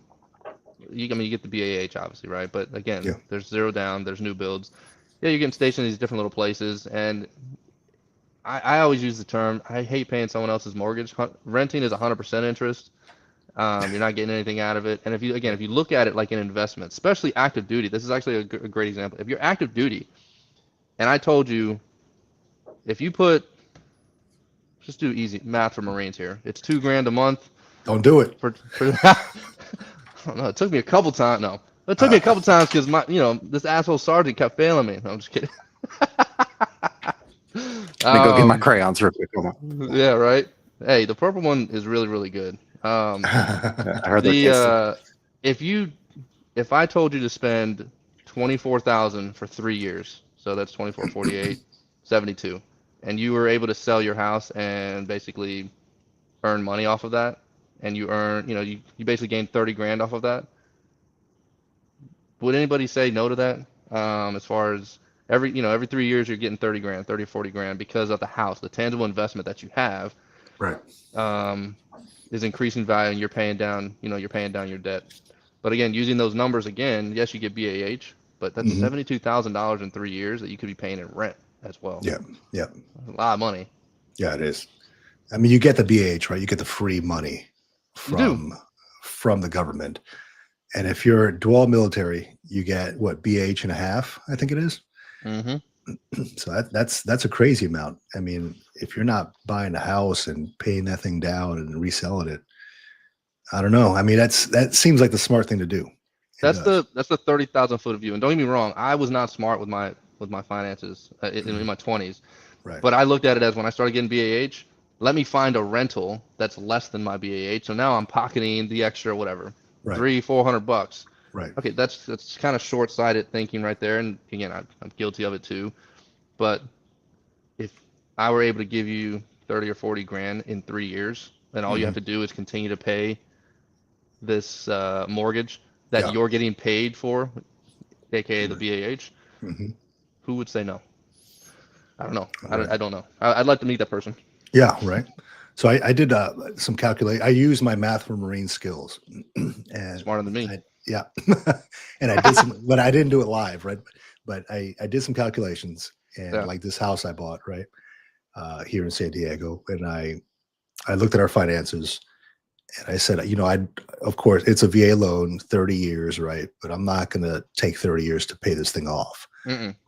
I mean, you get the BAH obviously, right? But again, Yeah. there's zero down, there's new builds. Yeah, you're getting stationed in these different little places, and I always use the term. I hate paying someone else's mortgage. Renting is 100% interest. You're not getting anything out of it. And if you look at it like an investment, especially active duty, this is actually a great example. If you're active duty, and I told you, if you put, just do easy math for Marines here. It's 2 grand a month Don't do it. for I don't know. It took me a couple times. No, it took me a couple times because this asshole sergeant kept failing me. No, I'm just kidding. Let me go get my crayons real quick. Hold on. Yeah, right. Hey, the purple one is really, really good. Yeah, I heard that. If I told you to spend 24,000 for 3 years, so that's 24, 48, 72, and you were able to sell your house and basically earn money off of that, and you basically gained 30 grand off of that, would anybody say no to that? As far as every 3 years you're getting 30 grand, 30 or 40 grand because of the house, the tangible investment that you have, Right. is increasing value and you're paying down your debt. But again, using those numbers again, yes, you get BAH, but that's Mhm. $72,000 in 3 years that you could be paying in rent as well. Yeah. Yeah. A lot of money. Yeah, it is. I mean, you get the BH, right? You get the free money You do. from the government. And if you're dual military, you get what, BH and a half, I think it is. Mm-hmm. So that's a crazy amount. I mean, if you're not buying a house and paying that thing down and reselling it, I don't know. I mean, that seems like the smart thing to do. That's the 30,000 foot view. And don't get me wrong, I was not smart with my finances in my 20s. Right. But I looked at it as when I started getting BAH, let me find a rental that's less than my BAH. So now I'm pocketing the extra whatever, Right. $300-400. Right. Okay, that's kind of short-sighted thinking right there. And again, I'm guilty of it too. But if I were able to give you 30 or 40 grand in 3 years, then all you have to do is continue to pay this mortgage that Yeah. you're getting paid for, aka the Right. BAH, Mm-hmm. who would say no? I don't know. Right. I don't know. I'd like to meet that person. Yeah. Right. So I did some calculate. I used my math for marine skills, and Smarter than me. yeah, and I did some, but I didn't do it live, right? But I did some calculations, and Yeah. like this house I bought, right, here in San Diego, and I looked at our finances, and I said, of course, it's a VA loan, 30 years, right? But I'm not going to take 30 years to pay this thing off,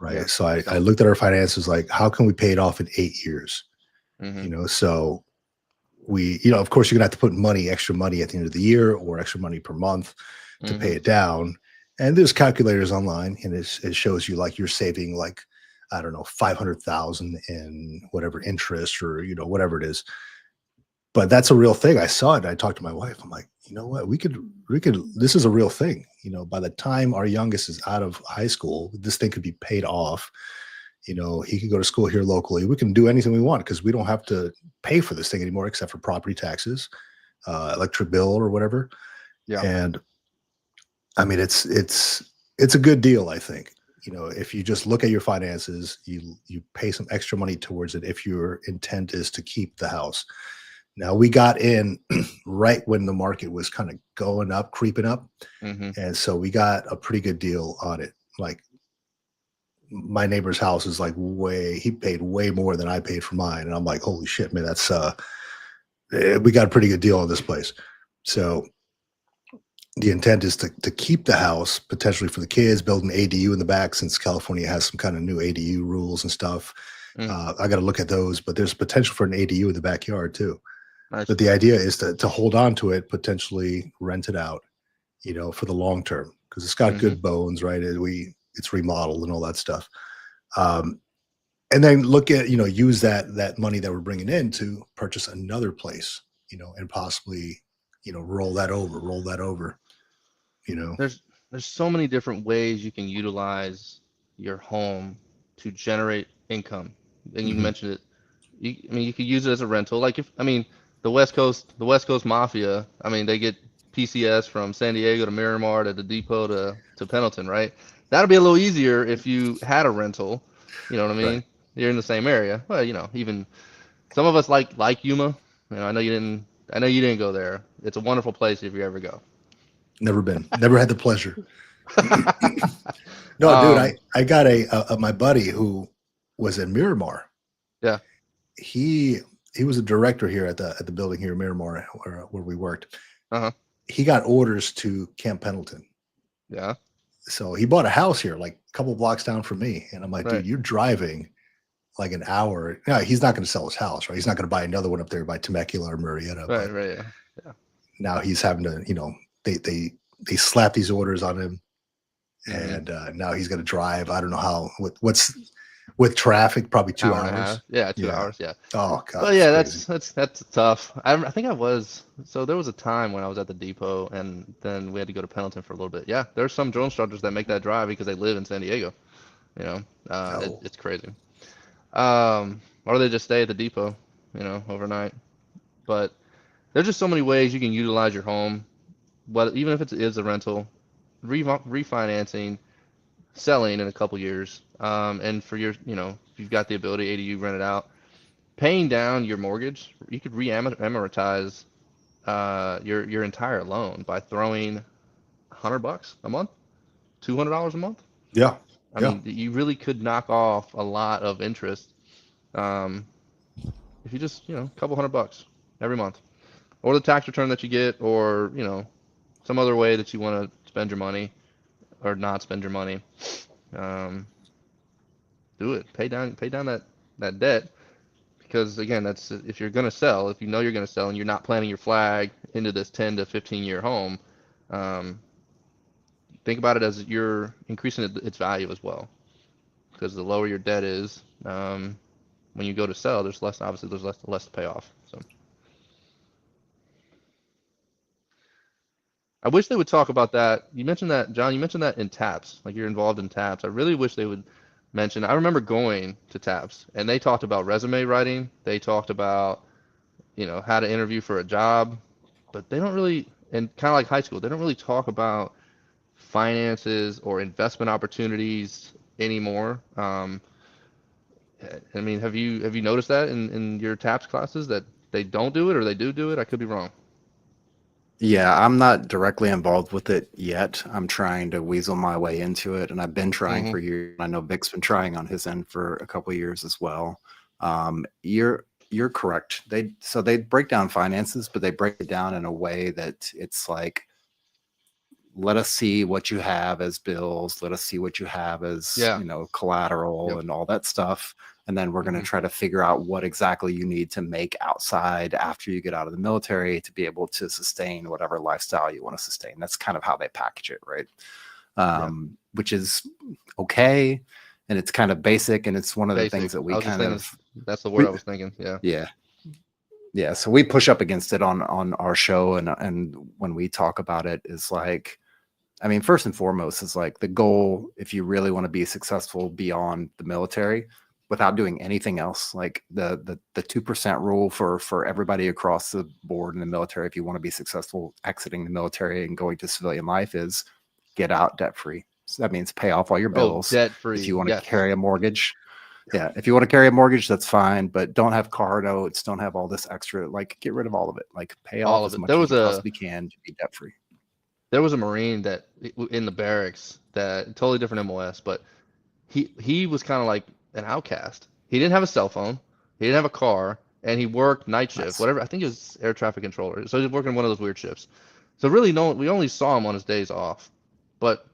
right? Yeah. So I looked at our finances, like, how can we pay it off in 8 years? So we, of course, you're gonna have to put extra money at the end of the year or extra money per month to pay it down. And there's calculators online, and it shows you like you're saving like, I don't know, 500,000 in whatever interest or, whatever it is. But that's a real thing. I saw it. I talked to my wife. I'm like, you know what? We could, this is a real thing. By the time our youngest is out of high school, this thing could be paid off. He could go to school here locally. We can do anything we want because we don't have to pay for this thing anymore, except for property taxes, electric bill or whatever. Yeah. And I mean, it's a good deal, I think. If you just look at your finances, you pay some extra money towards it if your intent is to keep the house. Now, we got in right when the market was kind of going up, creeping up. And so we got a pretty good deal on it. Like, my neighbor's house is like he paid way more than I paid for mine. And I'm like, holy shit, man, that's, we got a pretty good deal on this place. So the intent is to keep the house potentially for the kids, build an ADU in the back, since California has some kind of new ADU rules and stuff. I got to look at those, but there's potential for an ADU in the backyard too. Nice. But the idea is to hold on to it, potentially rent it out, for the long term, because it's got good bones, right? It's remodeled and all that stuff. And then look at, use that money that we're bringing in to purchase another place, and possibly, roll that over, There's so many different ways you can utilize your home to generate income. And you mentioned it. You could use it as a rental. Like the West Coast Mafia, they get PCS from San Diego to Miramar to the Depot to Pendleton, right? That'd be a little easier if you had a rental. You know what I mean? Right. You're in the same area. Well, even some of us like Yuma. I know you didn't go there. It's a wonderful place if you ever go. Never been, never had the pleasure. No, dude, I got my buddy who was in Miramar. Yeah. He was a director here at the building here in Miramar where we worked. He got orders to Camp Pendleton. Yeah. So he bought a house here, like a couple blocks down from me. And I'm like, Right. dude, you're driving like an hour. No, he's not going to sell his house, right? He's not going to buy another one up there by Temecula or Murrieta. Right. Yeah. Now he's having to, they slap these orders on him, and now he's going to drive. I don't know how. What's with traffic? Probably 2 hours. Yeah, 2 hours. Yeah. Oh god. Well, yeah, that's tough. I think so there was a time when I was at the Depot, and then we had to go to Pendleton for a little bit. Yeah, there's some drone instructors that make that drive because they live in San Diego. It's crazy. Or they just stay at the Depot, overnight. But there's just so many ways you can utilize your home, even if it is a rental, refinancing, selling in a couple years, and for your, if you've got the ability, ADU, rent it out, paying down your mortgage. You could re-amortize your entire loan by throwing $100 a month, $200 a month. Yeah. I mean, you really could knock off a lot of interest if you just, a couple $100 every month, or the tax return that you get, or some other way that you want to spend your money or not spend your money. Do it. Pay down that debt, because again, that's if you're gonna sell, if you're gonna sell and you're not planting your flag into this 10 to 15 year home, think about it as you're increasing its value as well. Because the lower your debt is, when you go to sell, there's less, obviously there's less to pay off. So I wish they would talk about that. You mentioned that, John, you mentioned that in TAPS, like you're involved in TAPS. I really wish they would mention, I remember going to TAPS and they talked about resume writing. They talked about, how to interview for a job, but they don't really, and kind of like high school, they don't really talk about finances or investment opportunities anymore. I mean, have you noticed that in your TAPS classes that they don't do it or they do it? I could be wrong. Yeah, I'm not directly involved with it yet. I'm trying to weasel my way into it, and I've been trying for years. I know Vic's been trying on his end for a couple of years as well. You're correct. They break down finances, but they break it down in a way that it's like, let us see what you have as bills. Let us see what you have as, collateral and all that stuff. And then we're going to try to figure out what exactly you need to make outside after you get out of the military to be able to sustain whatever lifestyle you want to sustain. That's kind of how they package it, right? Which is okay. And it's kind of basic. And it's one of the things that we kind of, that's the word I was thinking. Yeah. Yeah. Yeah. So we push up against it on our show. And when we talk about it is like, I mean, first and foremost is like the goal, if you really want to be successful beyond the military without doing anything else, like the 2% rule for everybody across the board in the military, if you want to be successful exiting the military and going to civilian life, is get out debt free. So that means pay off all your bills. Debt free. If you want to carry a mortgage. Yeah. If you want to carry a mortgage, that's fine, but don't have car notes, don't have all this extra, like get rid of all of it. Like pay off as much as you possibly can to be debt free. There was a Marine that in the barracks that totally different MOS, but he was kind of like an outcast. He didn't have a cell phone, he didn't have a car, and he worked night shift, whatever. I think it was air traffic controller. So he was working one of those weird shifts. So really, we only saw him on his days off. But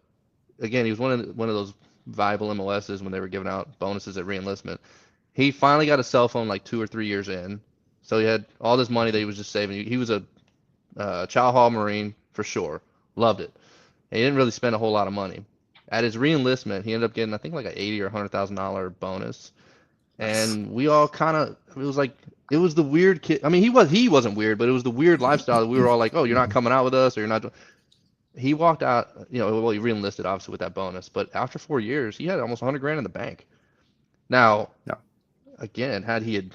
again, he was one of those viable MOSs when they were giving out bonuses at reenlistment. He finally got a cell phone like 2 or 3 years in, so he had all this money that he was just saving. He was a Chow Hall Marine for sure. Loved it. And he didn't really spend a whole lot of money. At his reenlistment, he ended up getting, I think, like an $80,000 or $100,000 bonus. And we all kind of, it was the weird kid. I mean, he wasn't weird, but it was the weird lifestyle that we were all like, oh, you're not coming out with us, or you're not. He walked out, well, he reenlisted obviously with that bonus, but after 4 years, he had almost $100,000 in the bank. Now, again, had he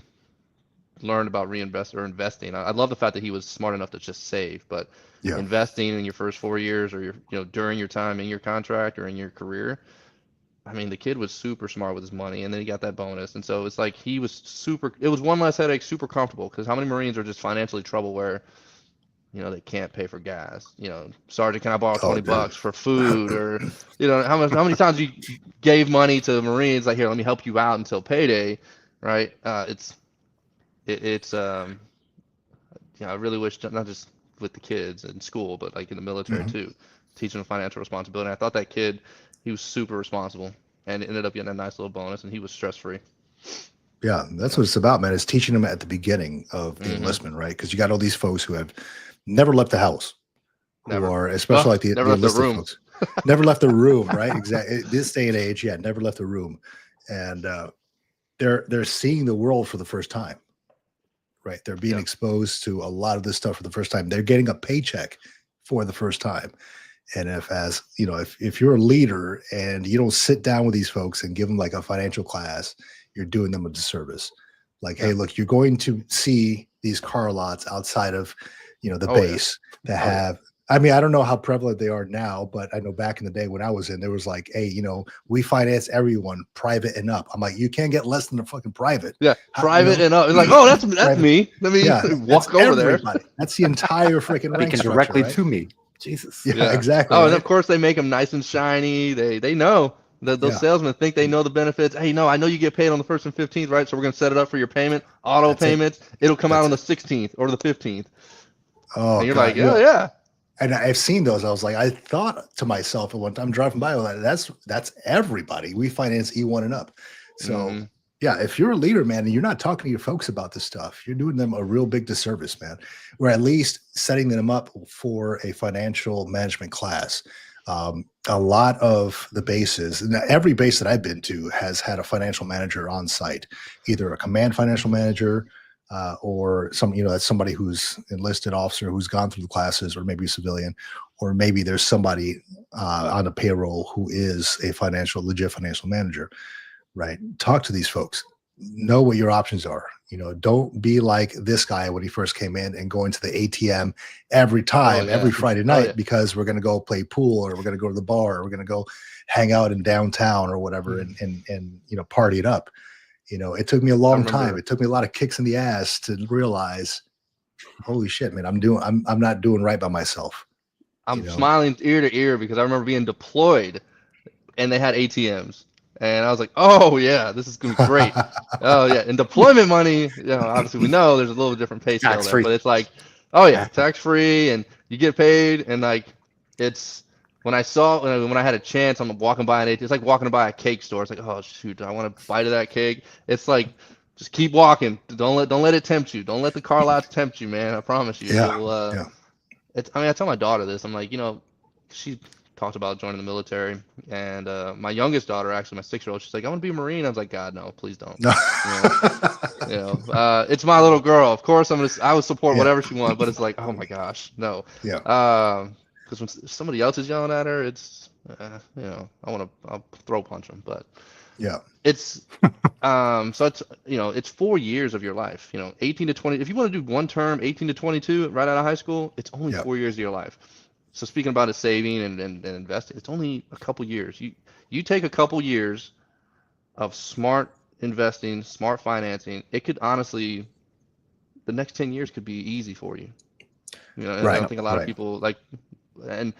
learned about investing, I love the fact that he was smart enough to just save, but investing in your first 4 years or during your time in your contract or in your career, I mean, the kid was super smart with his money, and then he got that bonus, and so it's like it was one less headache, super comfortable, because how many Marines are just financially trouble where they can't pay for gas, Sergeant, can I borrow $20 for food, or how many times you gave money to Marines like, here, let me help you out until payday, right? I really wish, not just with the kids in school, but like in the military too, teaching them financial responsibility. I thought that kid, he was super responsible and ended up getting a nice little bonus, and he was stress-free. Yeah, that's what it's about, man. Is teaching them at the beginning of the enlistment, right? Because you got all these folks who have never left the house, or especially like the enlisted folks, never left the room, right? Exactly. This day and age, never left the room, and they're seeing the world for the first time. Right. They're being exposed to a lot of this stuff for the first time. They're getting a paycheck for the first time. And if you're a leader and you don't sit down with these folks and give them like a financial class, you're doing them a disservice. Like, hey, look, you're going to see these car lots outside of, the base that have, I mean, I don't know how prevalent they are now, but I know back in the day when I was in, there was like, hey, we finance everyone private and up. I'm like, you can't get less than a fucking private. Yeah, private and up. It's like, oh, that's me. Let me walk over there. That's the entire freaking rank structure, directly right? to me. Jesus. Yeah, exactly. Oh, and of course they make them nice and shiny. They know. Those salesmen think they know the benefits. Hey, no, I know you get paid on the 1st and 15th, right? So we're going to set it up for your payment, auto payments. It'll come out on the 16th or the 15th. Oh, and you're like, yeah. And I've seen those. I was like, I thought to myself at one time driving by, that's everybody. We finance E1 and up. So if you're a leader, man, and you're not talking to your folks about this stuff, you're doing them a real big disservice, man. We're at least setting them up for a financial management class. A lot of the bases, now every base that I've been to has had a financial manager on site, either a command financial manager or that's somebody who's enlisted officer who's gone through the classes, or maybe a civilian, or maybe there's somebody on the payroll who is a legit financial manager, right? Talk to these folks, know what your options are. Don't be like this guy when he first came in and going to the ATM every time, every Friday night, because we're going to go play pool, or we're going to go to the bar, or we're going to go hang out in downtown or whatever, and party it up. It took me a long time. It took me a lot of kicks in the ass to realize, holy shit, man, I'm not doing right by myself. I'm smiling ear to ear because I remember being deployed and they had ATMs. And I was like, oh, yeah, this is going to be great. Oh, yeah. And deployment money, obviously we know there's a little different pay scale there, but it's like, oh, yeah, tax-free, and you get paid. And, like, it's when I had a chance, I'm walking by an ATM. It's like walking by a cake store. It's like, oh, shoot, do I want to bite of that cake? It's like, just keep walking. Don't let it tempt you. Don't let the car lots tempt you, man. I promise you. Yeah. I tell my daughter this. I'm like, she talked about joining the military, and my youngest daughter, actually my 6-year-old, she's like, I want to be a Marine. I was like, God, no, please don't. No. It's my little girl. Of course I would support whatever she wants, but it's like, oh my gosh, no. Yeah. Because when somebody else is yelling at her, it's I'll throw punch them. But yeah, it's so it's 4 years of your life. 18 to 20. If you want to do one term, 18 to 22, right out of high school, it's only 4 years of your life. So speaking about it, saving and investing, it's only a couple years. You take a couple years of smart investing, smart financing. It could honestly, the next 10 years could be easy for you. And I think a lot of people and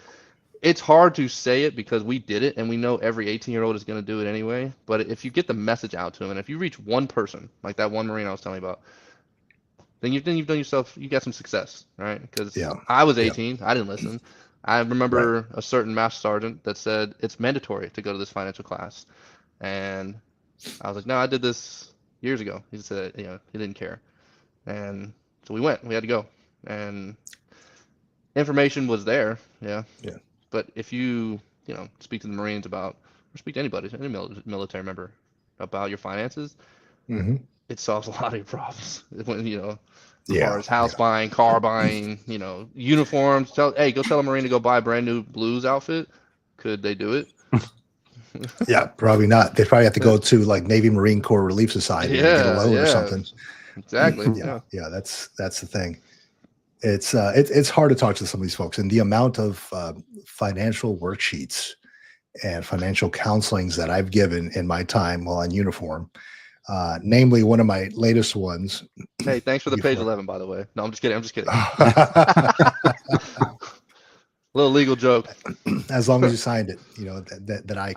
it's hard to say it because we did it and we know every 18-year-old is going to do it anyway. But if you get the message out to them, and if you reach one person, like that one Marine I was telling you about, then you've done yourself, you got some success, right? Because I was 18, I didn't listen. I remember a certain master sergeant that said it's mandatory to go to this financial class, and I was like, no, I did this years ago. He said, he didn't care, and so we went. We had to go, and information was there, But if you speak to the Marines about, or speak to anybody, any military member about your finances, it solves a lot of your problems. When as far as house buying, car buying, uniforms. Go tell a Marine to go buy a brand new Blues outfit. Could they do it? Yeah, probably not. They probably have to go to like Navy Marine Corps Relief Society and get a loan or something. Exactly. Yeah. That's the thing. It's hard to talk to some of these folks, and the amount of financial worksheets and financial counselings that I've given in my time while in uniform. Namely, one of my latest ones. Hey, thanks for the page 11, by the way. No, I'm just kidding. Little legal joke. As long as you signed it, that I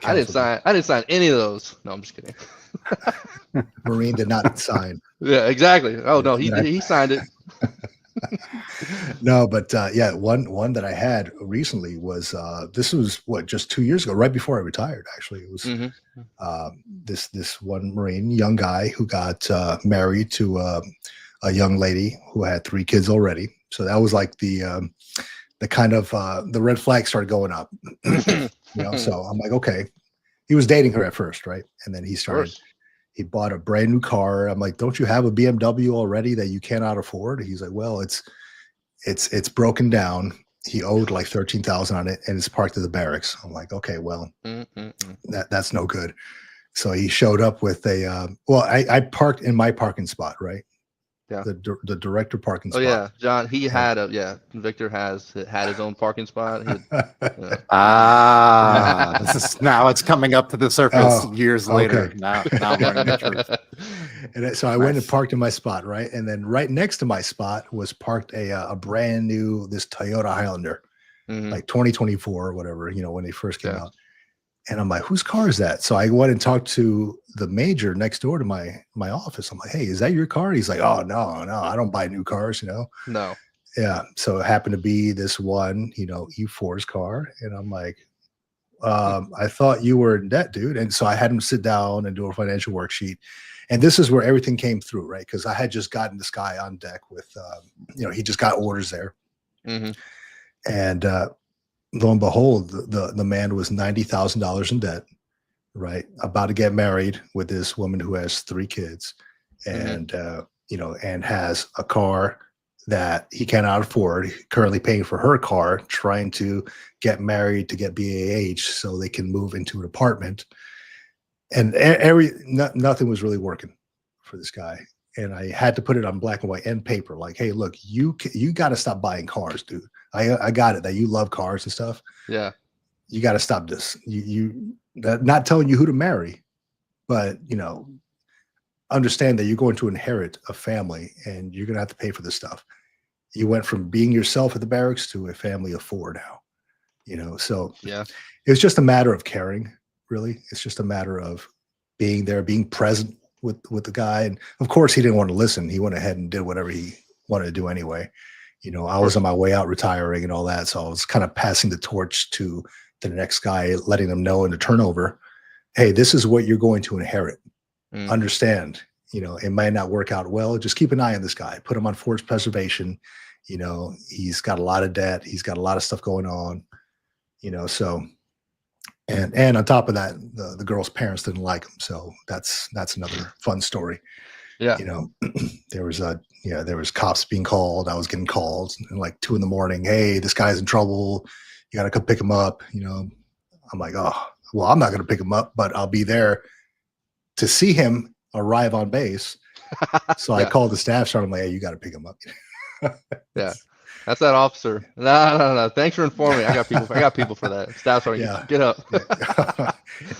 didn't sign any of those. No, I'm just kidding. Marine did not sign. Yeah, exactly. Oh no, he signed it. No, but one that I had recently was this was just 2 years ago, right before I retired. Actually, it was this one Marine, young guy who got married to a young lady who had 3 kids already. So that was like the kind of the red flag started going up. So I'm like, okay, he was dating her at first, right? And then he bought a brand new car. I'm like, don't you have a BMW already that you cannot afford? He's like, well, it's broken down. He owed like $13,000 on it, and it's parked at the barracks. I'm like, okay, well, that's no good. So he showed up with I parked in my parking spot, right? Yeah. The director parking spot. Oh yeah, John. He had Victor has had his own parking spot. Now it's coming up to the surface years later. Now I'm learning the truth. And so I went and parked in my spot, right? And then right next to my spot was parked a brand new Toyota Highlander, like 2024 or whatever, when they first came out. And I'm like, whose car is that? So I went and talked to the major next door to my office. I'm like, hey, is that your car? He's like, oh, no, I don't buy new cars, No. Yeah. So it happened to be this one, E4's car. And I'm like, I thought you were in debt, dude. And so I had him sit down and do a financial worksheet. And this is where everything came through, right? Because I had just gotten this guy on deck with, he just got orders there. And lo and behold, the man was $90,000 in debt, right? About to get married with this woman who has 3 kids, Hmm. and and has a car that he cannot afford. Currently paying for her car, trying to get married to get BAH so they can move into an apartment, and nothing was really working for this guy. And I had to put it on black and white and paper, like, hey, look, you got to stop buying cars, dude. I got it that you love cars and stuff. Yeah. You got to stop this. Not telling you who to marry, but understand that you're going to inherit a family and you're going to have to pay for this stuff. You went from being yourself at the barracks to a family of 4 now. So Yeah. it's just a matter of caring, really. It's just a matter of being there, being present with the guy. And of course, he didn't want to listen. He went ahead and did whatever he wanted to do anyway. I was on my way out retiring and all that. So I was kind of passing the torch to the next guy, letting them know in the turnover, hey, this is what you're going to inherit. Mm. Understand, it might not work out well. Just keep an eye on this guy. Put him on forced preservation. He's got a lot of debt. He's got a lot of stuff going on, so. And on top of that, the girl's parents didn't like him. So that's another fun story. Yeah. There was cops being called. I was getting calls and like 2 a.m. Hey, this guy's in trouble. You got to come pick him up. I'm like, oh, well, I'm not going to pick him up, but I'll be there to see him arrive on base. So I Yeah. called the staff sergeant. I'm like, hey, you got to pick him up. Yeah. That's that officer. No. Thanks for informing me. I got people for that. Staff sergeant, Yeah. get up.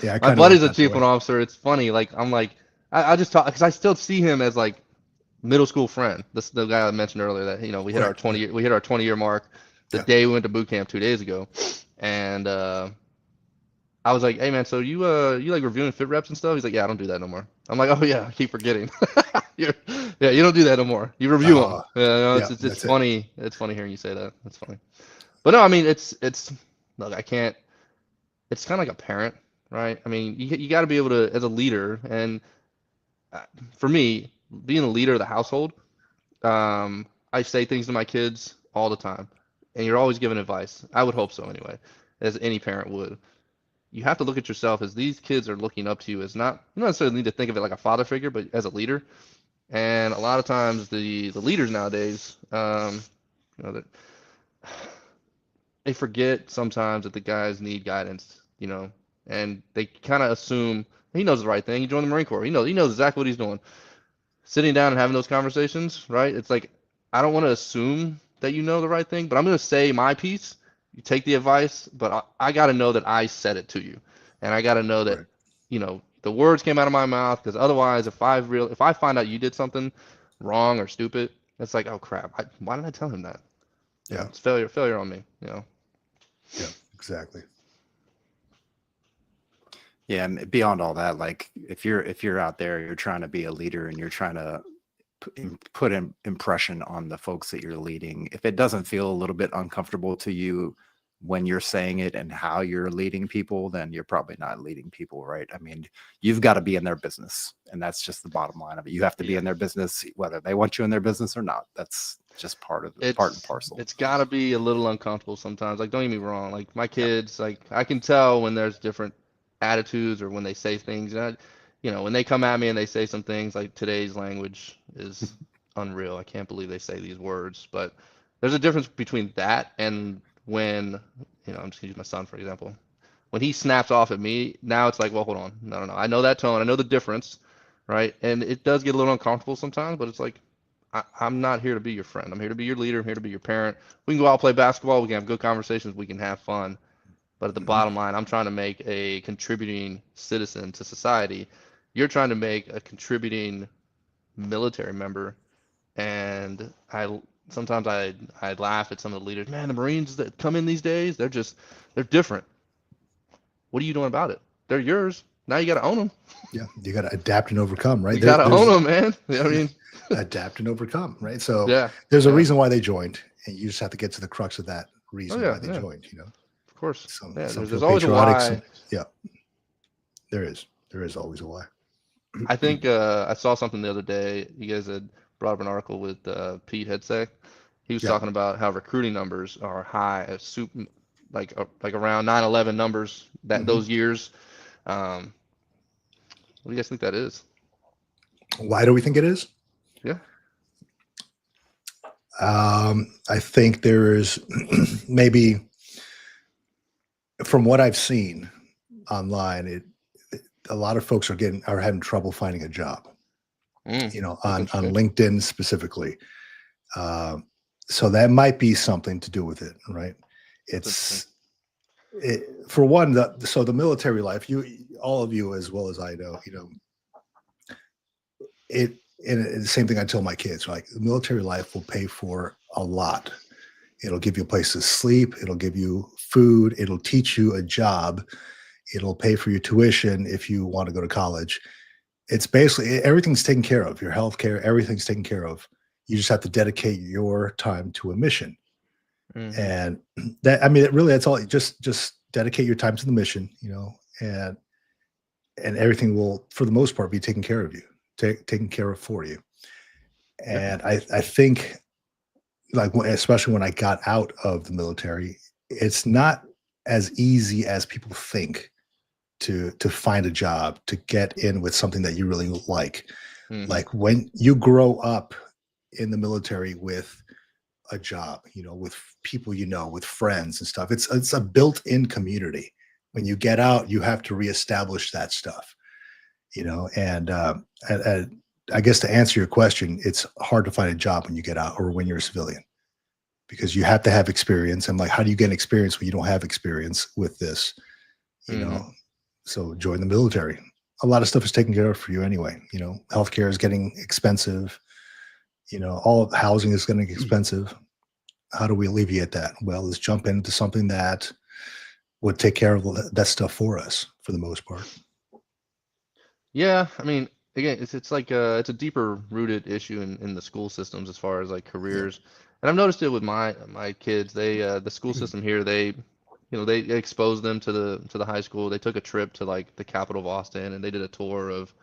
Yeah. My buddy's a chief and officer. It's funny. Like I'm like, I just talk because I still see him as like middle school friend. This the guy I mentioned earlier that we hit our 20-year mark the day we went to boot camp 2 days ago, and I was like, hey man, so you like reviewing fit reps and stuff? He's like, yeah, I don't do that no more. I'm like, oh yeah, I keep forgetting. You don't do that no more. You review them. It's funny. It's funny hearing you say that. It's funny. But no, I mean it's look, I can't. It's kind of like a parent, right? I mean, you got to be able to as a leader, and for me, being a leader of the household, I say things to my kids all the time, and you're always giving advice. I would hope so anyway, as any parent would. You have to look at yourself as these kids are looking up to you as not you don't necessarily need to think of it like a father figure, but as a leader. And a lot of times the leaders nowadays, that they forget sometimes that the guys need guidance, and they kind of assume he knows the right thing. He joined the Marine Corps. He knows exactly what he's doing. Sitting down and having those conversations, right? It's like I don't want to assume that you know the right thing, but I'm going to say my piece. You take the advice, but I got to know that I said it to you, and I got to know that the words came out of my mouth, because otherwise, if I find out you did something wrong or stupid, it's like, oh crap, why didn't I tell him that? Yeah, it's failure on me. Yeah, exactly. Yeah, and beyond all that, like if you're out there, you're trying to be a leader and you're trying to put an impression on the folks that you're leading. If it doesn't feel a little bit uncomfortable to you when you're saying it and how you're leading people, then you're probably not leading people, right? I mean, you've got to be in their business, and that's just the bottom line of it. You have to be in their business, whether they want you in their business or not. That's just part and parcel. It's got to be a little uncomfortable sometimes. Like, don't get me wrong. Like my kids, like I can tell when there's different attitudes or when they say things. And when they come at me and they say some things, like today's language is unreal. I can't believe they say these words. But there's a difference between that and when, I'm just gonna use my son for example. When he snaps off at me, now it's like, well, hold on, no. I know that tone. I know the difference, right? And it does get a little uncomfortable sometimes, but it's like, I'm not here to be your friend. I'm here to be your leader. I'm here to be your parent. We can go out play basketball. We can have good conversations. We can have fun. But at the bottom line, I'm trying to make a contributing citizen to society. You're trying to make a contributing military member. And sometimes I laugh at some of the leaders. Man, the Marines that come in these days, they're different. What are you doing about it? They're yours. Now you got to own them. Yeah, you got to adapt and overcome, right? You got to own them, man. I mean, adapt and overcome, right? So yeah, there's a reason why they joined, and you just have to get to the crux of that reason why they joined. Of course. Some there's always a why. There is always a why. I think I saw something the other day. You guys had brought up an article with Pete Hedseth. He was talking about how recruiting numbers are high, like around 9/11 numbers that Mhm. those years. What do you guys think that is? Why do we think it is? Yeah. I think there is maybe, from what I've seen online, a lot of folks are having trouble finding a job. Mm, that's On interesting. LinkedIn specifically. Um, so that might be something to do with it, right? That's For one, the military life, all of you as well as I know, it and the same thing I tell my kids, like the military life will pay for a lot. It'll give you a place to sleep, it'll give you food, it'll teach you a job, it'll pay for your tuition if you want to go to college. It's basically everything's taken care of. Your health care, everything's taken care of. You just have to dedicate your time to a mission. Mhm. And that's all. Just dedicate your time to the mission, and everything will, for the most part, be taken care of you, taken care of for you. Yeah. And I think, like, especially when I got out of the military, it's not as easy as people think to find a job, to get in with something that you really like. Mhm. Like when you grow up in the military with a job, with people, with friends and stuff, it's a built-in community. When you get out, you have to reestablish that stuff, and I guess to answer your question, it's hard to find a job when you get out or when you're a civilian, because you have to have experience. And like, how do you get experience when you don't have experience with this? you Mhm. know so join the military. A lot of stuff is taken care of for you anyway. Healthcare is getting expensive. All of housing is getting expensive. How do we alleviate that? Well, let's jump into something that would take care of that stuff for us for the most part. Yeah, I mean, again, it's like it's a deeper rooted issue in the school systems as far as like Yeah. careers. And I've noticed it with my kids. They the school system here, they exposed them to the high school. They took a trip to like the capital of Austin and they did a tour of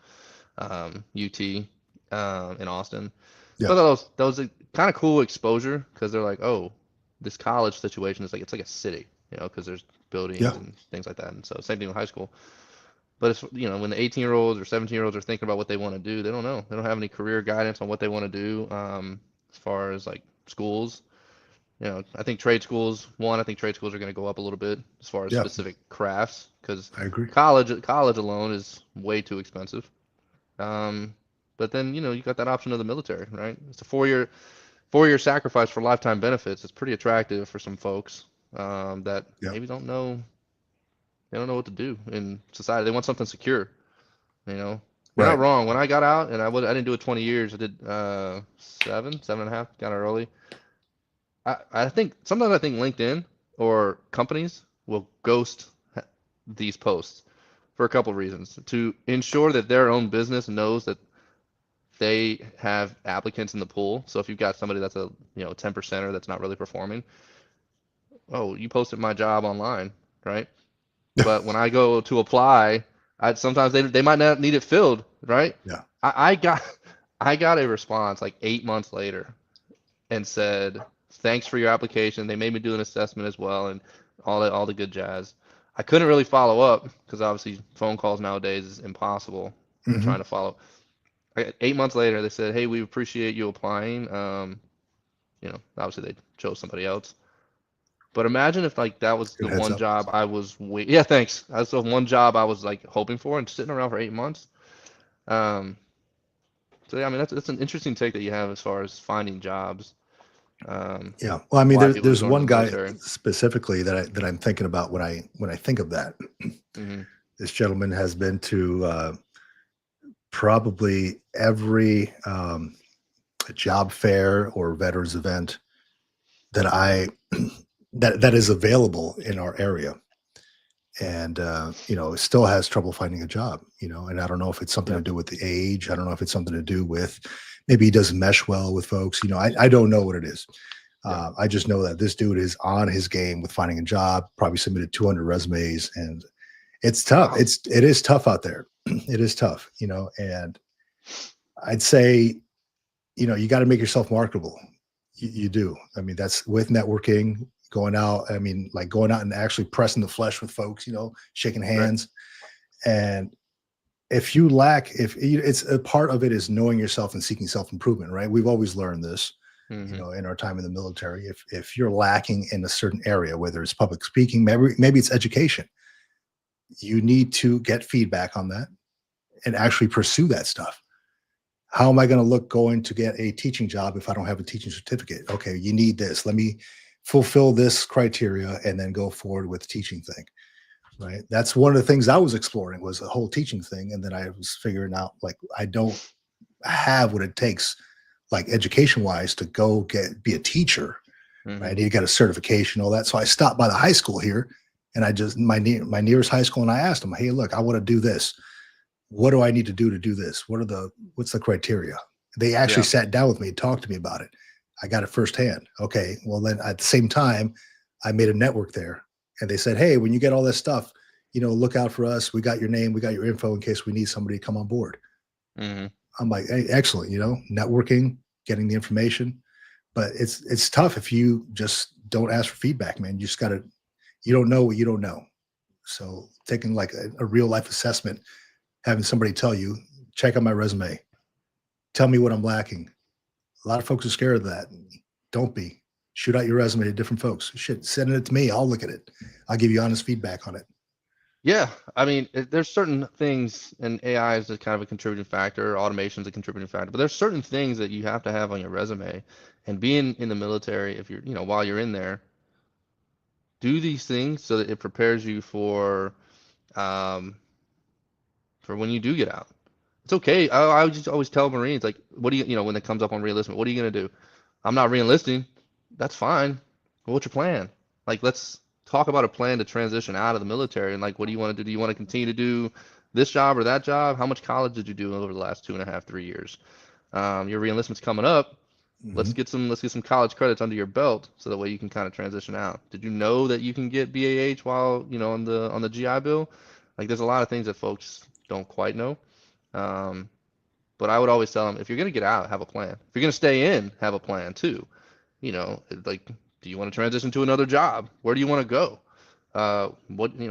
UT in Austin. So Yeah. that was a kind of cool exposure because they're like, oh, this college situation is like it's like a city, because there's buildings Yeah. and things like that. And so same thing with high school. But it's, when the 18-year-olds or 17-year-olds are thinking about what they want to do, they don't know. They don't have any career guidance on what they want to do as far as like schools. I think trade schools, I think trade schools are going to go up a little bit as far as Yeah. specific crafts because I agree. college alone is way too expensive. Um, but then, you got that option of the military, right? It's a four-year sacrifice for lifetime benefits. It's pretty attractive for some folks that Yeah. maybe don't know. They don't know what to do in society. They want something secure. You know, you're not Right. wrong. When I got out, and I didn't do it 20 years. I did 7.5. Got out early. I think sometimes I think LinkedIn or companies will ghost these posts for a couple of reasons to ensure that their own business knows that they have applicants in the pool. So if you've got somebody that's a 10%er that's not really performing, oh, you posted my job online, right? But when I go to apply, sometimes they might not need it filled, right? Yeah. I got I got a response like 8 months later and said, "Thanks for your application." They made me do an assessment as well and all the good jazz. I couldn't really follow up because obviously phone calls nowadays is impossible trying Hmm. to follow. 8 months later, they said, "Hey, we appreciate you applying." Obviously they chose somebody else. But imagine if like that was Good the heads one up. job I was yeah, thanks. That's the one job I was like hoping for and sitting around for 8 months. Um, so yeah, I mean that's an interesting take that you have as far as finding jobs. Yeah. Well, I mean, Why people are there's going to one the guy military. specifically that I'm thinking about when I think of that. Hmm. This gentleman has been to probably every job fair or veterans event that I that is available in our area, and still has trouble finding a job. And I don't know if it's something Yeah, to do with the age. I don't know if it's something to do with, maybe he doesn't mesh well with folks. I don't know what it is. yeah, I just know that this dude is on his game with finding a job. Probably submitted 200 resumes, and it's tough. wow. It is tough out there. It is tough, and I'd say, you got to make yourself marketable. You do. I mean, that's with networking, going out. I mean, like going out and actually pressing the flesh with folks, shaking Right. hands. And if you lack, it's a part of it is knowing yourself and seeking self-improvement, right? We've always learned this, Mm-hmm. in our time in the military. If you're lacking in a certain area, whether it's public speaking, maybe it's education, you need to get feedback on that and actually pursue that stuff. How am I going to going to get a teaching job if I don't have a teaching certificate? Okay, you need this. Let me fulfill this criteria and then go forward with the teaching thing. Right. That's one of the things I was exploring, was the whole teaching thing. And then I was figuring out, like, I don't have what it takes, like education wise, to go be a teacher. Mm-hmm. Right. You got a certification, all that. So I stopped by the high school here, and I just my nearest high school, and I asked them, hey, look, I want to do this. What do I need to do this? What's the criteria? They actually sat down with me and talked to me about it. I got it firsthand. Okay. Well, then at the same time, I made a network there, and they said, hey, when you get all this stuff, look out for us. We got your name. We got your info in case we need somebody to come on board. Mm-hmm. I'm like, hey, excellent. Networking, getting the information, but it's tough if you just don't ask for feedback, man. You just you don't know what you don't know. So taking like a real life assessment, having somebody tell you, check out my resume, tell me what I'm lacking. A lot of folks are scared of that. Don't be. Shoot out your resume to different folks. Shit, send it to me. I'll look at it. I'll give you honest feedback on it. Yeah, I mean, there's certain things, and AI is a kind of a contributing factor, automation is a contributing factor, but there's certain things that you have to have on your resume. And being in the military, if you're, while you're in there, do these things so that it prepares you um, for when you do get out. It's okay. I would just always tell Marines, like, what do when it comes up on reenlistment, what are you gonna do? I'm not reenlisting. That's fine. Well, what's your plan? Like, let's talk about a plan to transition out of the military. And like, what do you want to do? Do you want to continue to do this job or that job? How much college did you do over the last 2.5, 3 years? Your reenlistment's coming up. Let's get some college credits under your belt so that way you can kind of transition out. Did you know that you can get BAH while on the GI Bill? Like, there's a lot of things that folks don't quite know. But I would always tell them, if you're gonna get out, have a plan. If you're gonna stay in, have a plan too. Like, do you want to transition to another job? Where do you want to go? What do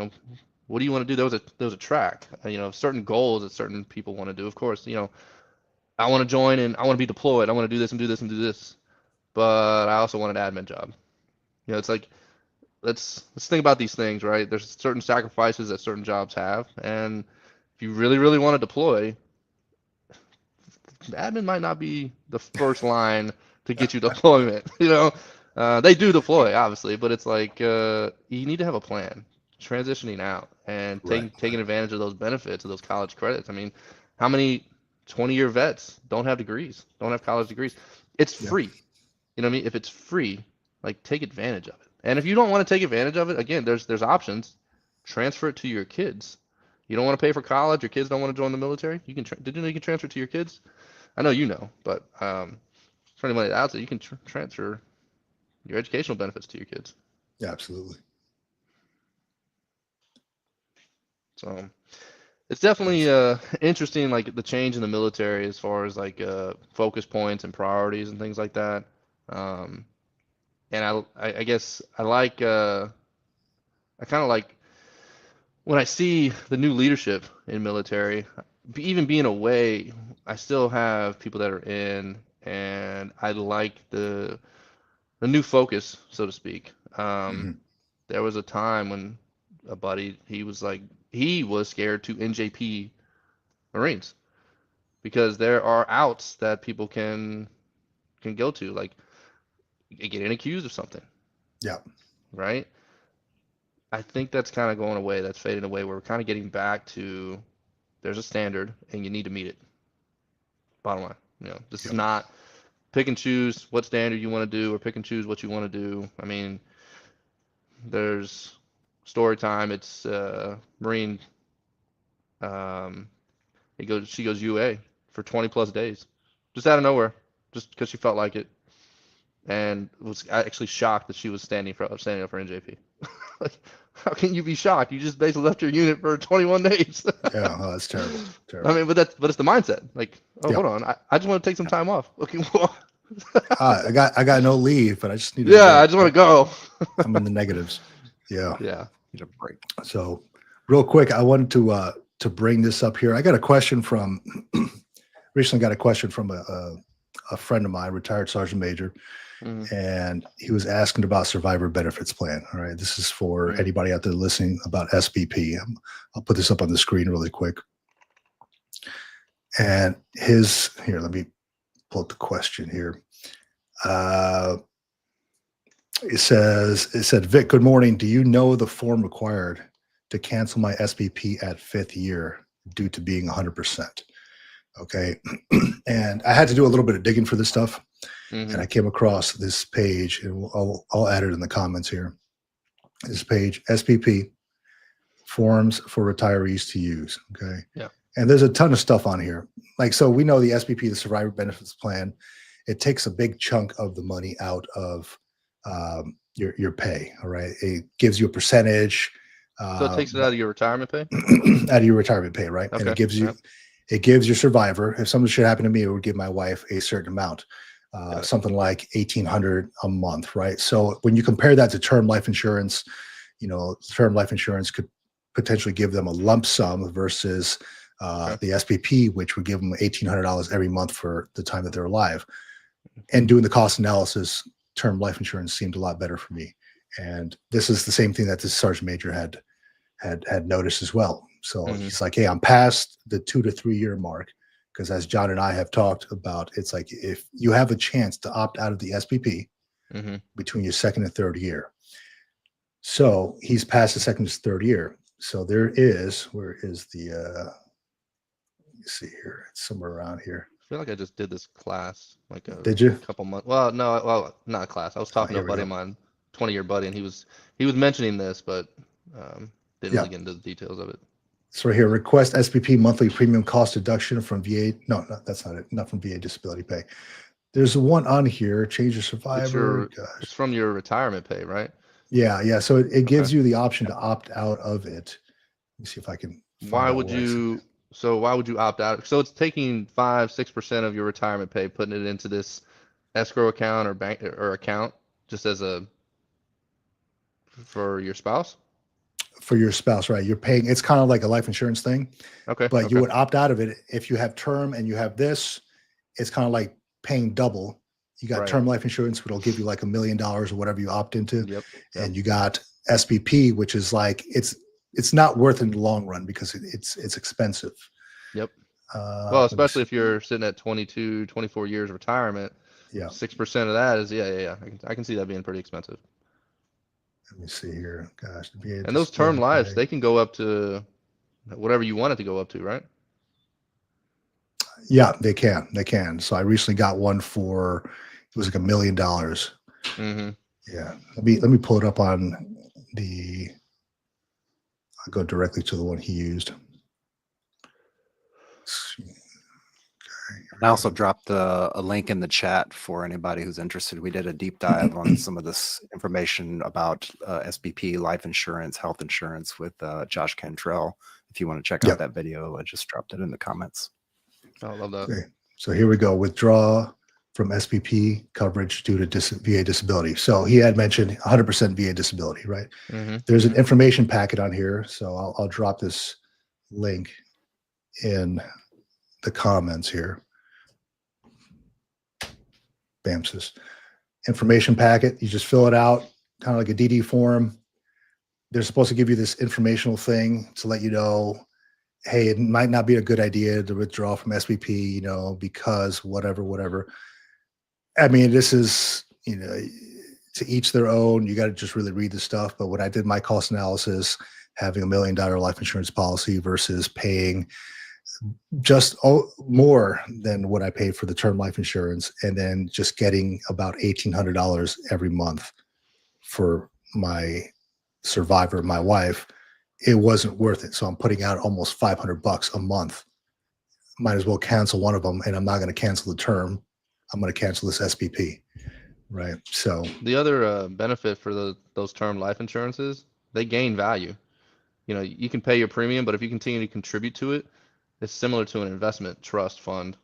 you want to do? There was a track. Certain goals that certain people want to do. Of course, I want to join and I want to be deployed. I want to do this and do this and do this. But I also want an admin job. It's like, let's think about these things, right? There's certain sacrifices that certain jobs have, and if you really, really want to deploy, admin might not be the first line to get you deployment. They do deploy, obviously, but it's like, you need to have a plan, transitioning out and taking advantage of those benefits of those college credits. I mean, how many 20-year vets don't have degrees, don't have college degrees? It's free. You know what I mean? If it's free, like, take advantage of it. And if you don't want to take advantage of it, again, there's options. Transfer it to your kids. You don't want to pay for college, your kids don't want to join the military, did you know you can transfer to your kids? I know but for anybody out there, you can transfer your educational benefits to your kids. Yeah, absolutely. So it's definitely interesting, like the change in the military as far as like focus points and priorities and things like that. And I guess I kind of like when I see the new leadership in military, even being away, I still have people that are in, and I like the new focus, so to speak. There was a time when a buddy, he was scared to NJP Marines because there are outs that people can go to, like getting accused of something. Yeah. Right. I think that's kind of going away. That's fading away. We're kind of getting back to, there's a standard and you need to meet it. Bottom line, this is not pick and choose what standard you want to do or pick and choose what you want to do. I mean, there's story time. It's Marine. She goes UA for 20 plus days, just out of nowhere, just because she felt like it, and was actually shocked that she was standing up for NJP. Like, how can you be shocked? You just basically left your unit for 21 days. Yeah, that's terrible. Terrible. I mean, but it's the mindset. Like, hold on, I just want to take some time off. Okay, well, I got no leave, but I just need a Yeah, I break. just want to go. I'm in the negatives. Yeah. Yeah. Need a break. So real quick, I wanted to bring this up here. I got a question from recently got a question from a friend of mine, retired sergeant major, Mhm. and he was asking about survivor benefits plan. All right, this is for Mhm. anybody out there listening about SBP. I'll put this up on the screen really quick. And his here, let me pull up the question here. It said, Vic, good morning. Do you know the form required to cancel my SBP at 5th year due to being 100%? Okay. And I had to do a little bit of digging for this stuff. And I Mhm. came across this page, and I'll add it in the comments here. This page, SPP, forms for retirees to use. Okay. Yeah. And there's a ton of stuff on here. Like, so we know the SPP, the Survivor Benefits Plan, it takes a big chunk of the money out of your pay. All right. It gives you a percentage So it takes it out of your retirement pay? out of your retirement pay, right? And Okay. it Yep. gives your survivor, if something should happen to me, it would give my wife a certain amount, Got it. something like 1,800 a month, right? So when you compare that to term life insurance, term life insurance could potentially give them a lump sum versus Okay. the SPP, which would give them $1,800 every month for the time that they're alive. And doing the cost analysis, term life insurance seemed a lot better for me. And this is the same thing that this sergeant major had noticed as well. So Mhm. he's like, hey, I'm past the 2 to 3 year mark. Because as John and I have talked about, it's like if you have a chance to opt out of the SPP Mhm. between your second and third year. So he's past the second to third year. So where is the, let me see here. It's somewhere around here. I feel like I just did this class like a Did you? couple months. Well, no, well, not a class. I was Oh, talking to a here we buddy go. of mine, 20-year buddy, and he was mentioning this, but didn't Yeah. really get into the details of it. So right here, request SPP monthly premium cost deduction from VA. No, that's not it. Not from VA disability pay. There's one on here, change your survivor. It's Gosh. from your retirement pay, right? Yeah. So it Okay. gives you the option to opt out of it. Let me see if I can find Why out would where it's. you, so why would you opt out? So it's taking 5-6% of your retirement pay, putting it into this escrow account or bank or account just as a for your spouse? For your spouse, right? You're paying. It's kind of like a life insurance thing, Okay, but you okay. would opt out of it if you have term and you have this. It's kind of like paying double. You got Right. term life insurance, which will give you like $1 million or whatever you opt into, Yep. Yep. and you got SPP, which is like it's not worth it in the long run because it's expensive. Yep. Well, Let me especially see. if you're sitting at 22, 24 years of retirement, Yeah, 6% of that is yeah. I can see that being pretty expensive. let me see here. Gosh, the VA And those term disability lives, pay. they can go up to whatever you want it to go up to, right? Yeah, they can. They can. So I recently got one for it was like $1 million. Mm-hmm. Yeah. Let me pull it up on the I'll go directly to the one he used. I also dropped a link in the chat for anybody who's interested. We did a deep dive on some of this information about SBP, life insurance, health insurance with Josh Cantrell. If you want to check out Yep. that video, I just dropped it in the comments. I love that. Okay. So here we go. Withdraw from SPP coverage due to VA disability. So he had mentioned 100% VA disability, right? Mm-hmm. There's an information packet on here. So I'll drop this link in the comments here. BAMSIS information packet. You just fill it out, kind of like a DD form. They're supposed to give you this informational thing to let you know, hey, it might not be a good idea to withdraw from SPP, because whatever. I mean, this is, to each their own. You got to just really read the stuff. But when I did my cost analysis, having $1 million life insurance policy versus paying just more than what I paid for the term life insurance, and then just getting about $1,800 every month for my survivor, my wife, it wasn't worth it. So I'm putting out almost $500 a month. Might as well cancel one of them, and I'm not going to cancel the term. I'm going to cancel this SPP, right? So The other benefit for those term life insurances, they gain value. You can pay your premium, but if you continue to contribute to it, it's similar to an investment trust fund,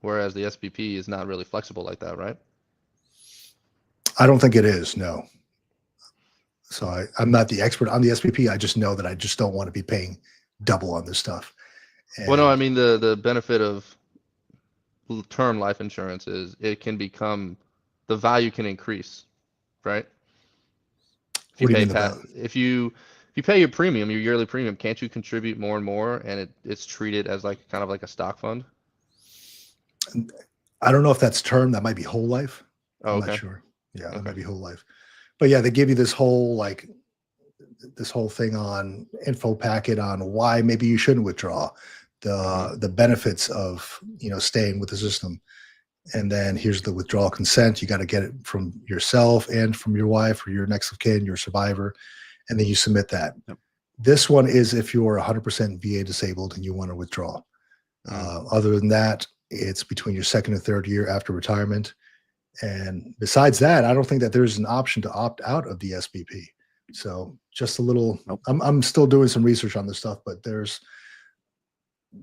whereas the SPP is not really flexible like that, right? I don't think it is. No. So I'm not the expert on the SPP. I just know that I just don't want to be paying double on this stuff. Well, no, I And mean the benefit of term life insurance is it can become the value can increase, right? If you what do you pay mean about? if you pay your premium, your yearly premium, can't you contribute more and more, and it's treated as like kind of like a stock fund? I don't know if that's term. That might be whole life. Oh, I'm not okay. sure. Yeah, that Okay. might be whole life. But yeah, they give you this whole thing on info packet on why maybe you shouldn't withdraw, the benefits of staying with the system, and then here's the withdrawal consent. You got to get it from yourself and from your wife or your next of kin, your survivor, and then you submit that. Yep. This one is if you're 100% VA disabled and you want to withdraw. Other than that, it's between your second and third year after retirement. And besides that, I don't think that there's an option to opt out of the SPP. So just a little, Nope. I'm still doing some research on this stuff, but there's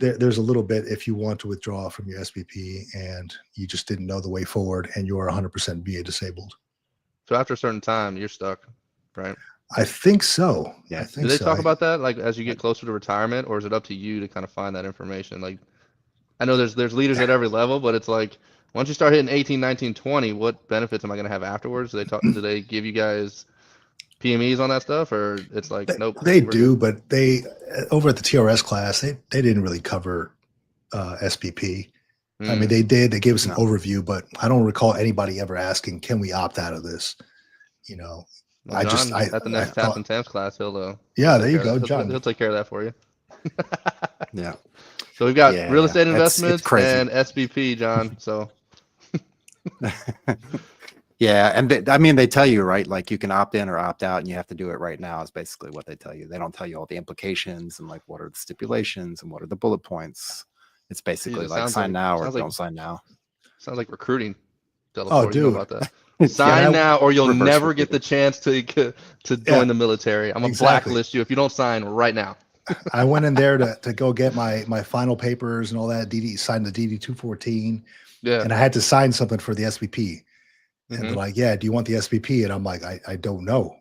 a little bit if you want to withdraw from your SPP and you just didn't know the way forward and you're 100% VA disabled. So after a certain time, you're stuck, right? I think so. Yeah. I Do think they so. talk about that like as you get closer to retirement, or is it up to you to kind of find that information? Like, I know there's leaders at every level, but it's like once you start hitting 18, 19, 20, what benefits am I going to have afterwards? Do they give you guys PMEs on that stuff, or it's like nope? They we're do, good? but they over at the TRS class, they didn't really cover SPP. I mean, they did. They gave us an No. overview, but I don't recall anybody ever asking, "Can we opt out of this?" Well, I John, just at the next I Taps thought, and Temps class, he'll yeah, take there you care of go, that. John. He'll take care of that for you. Yeah. So we've got Yeah, real yeah. estate It's investments crazy. and SPP, John. So Yeah, and I mean, they tell you, right? Like you can opt in or opt out, and you have to do it right now. Is basically what they tell you. They don't tell you all the implications and like what are the stipulations and what are the bullet points. It's basically it like sounds sign now or sounds like don't sign now. sounds like recruiting. Oh, Delaporte, you know dude. about that. Yeah, Sign now, or you'll reverse never get recruiting. the chance to Yeah, join the military. I'm gonna exactly. blacklist you if you don't sign right now. I went in there to go get my final papers and all that. Signed the DD 214, Yeah. and I had to sign something for the SPP. And Mhm. they're like, "Yeah, do you want the SPP?" And I'm like, "I don't know."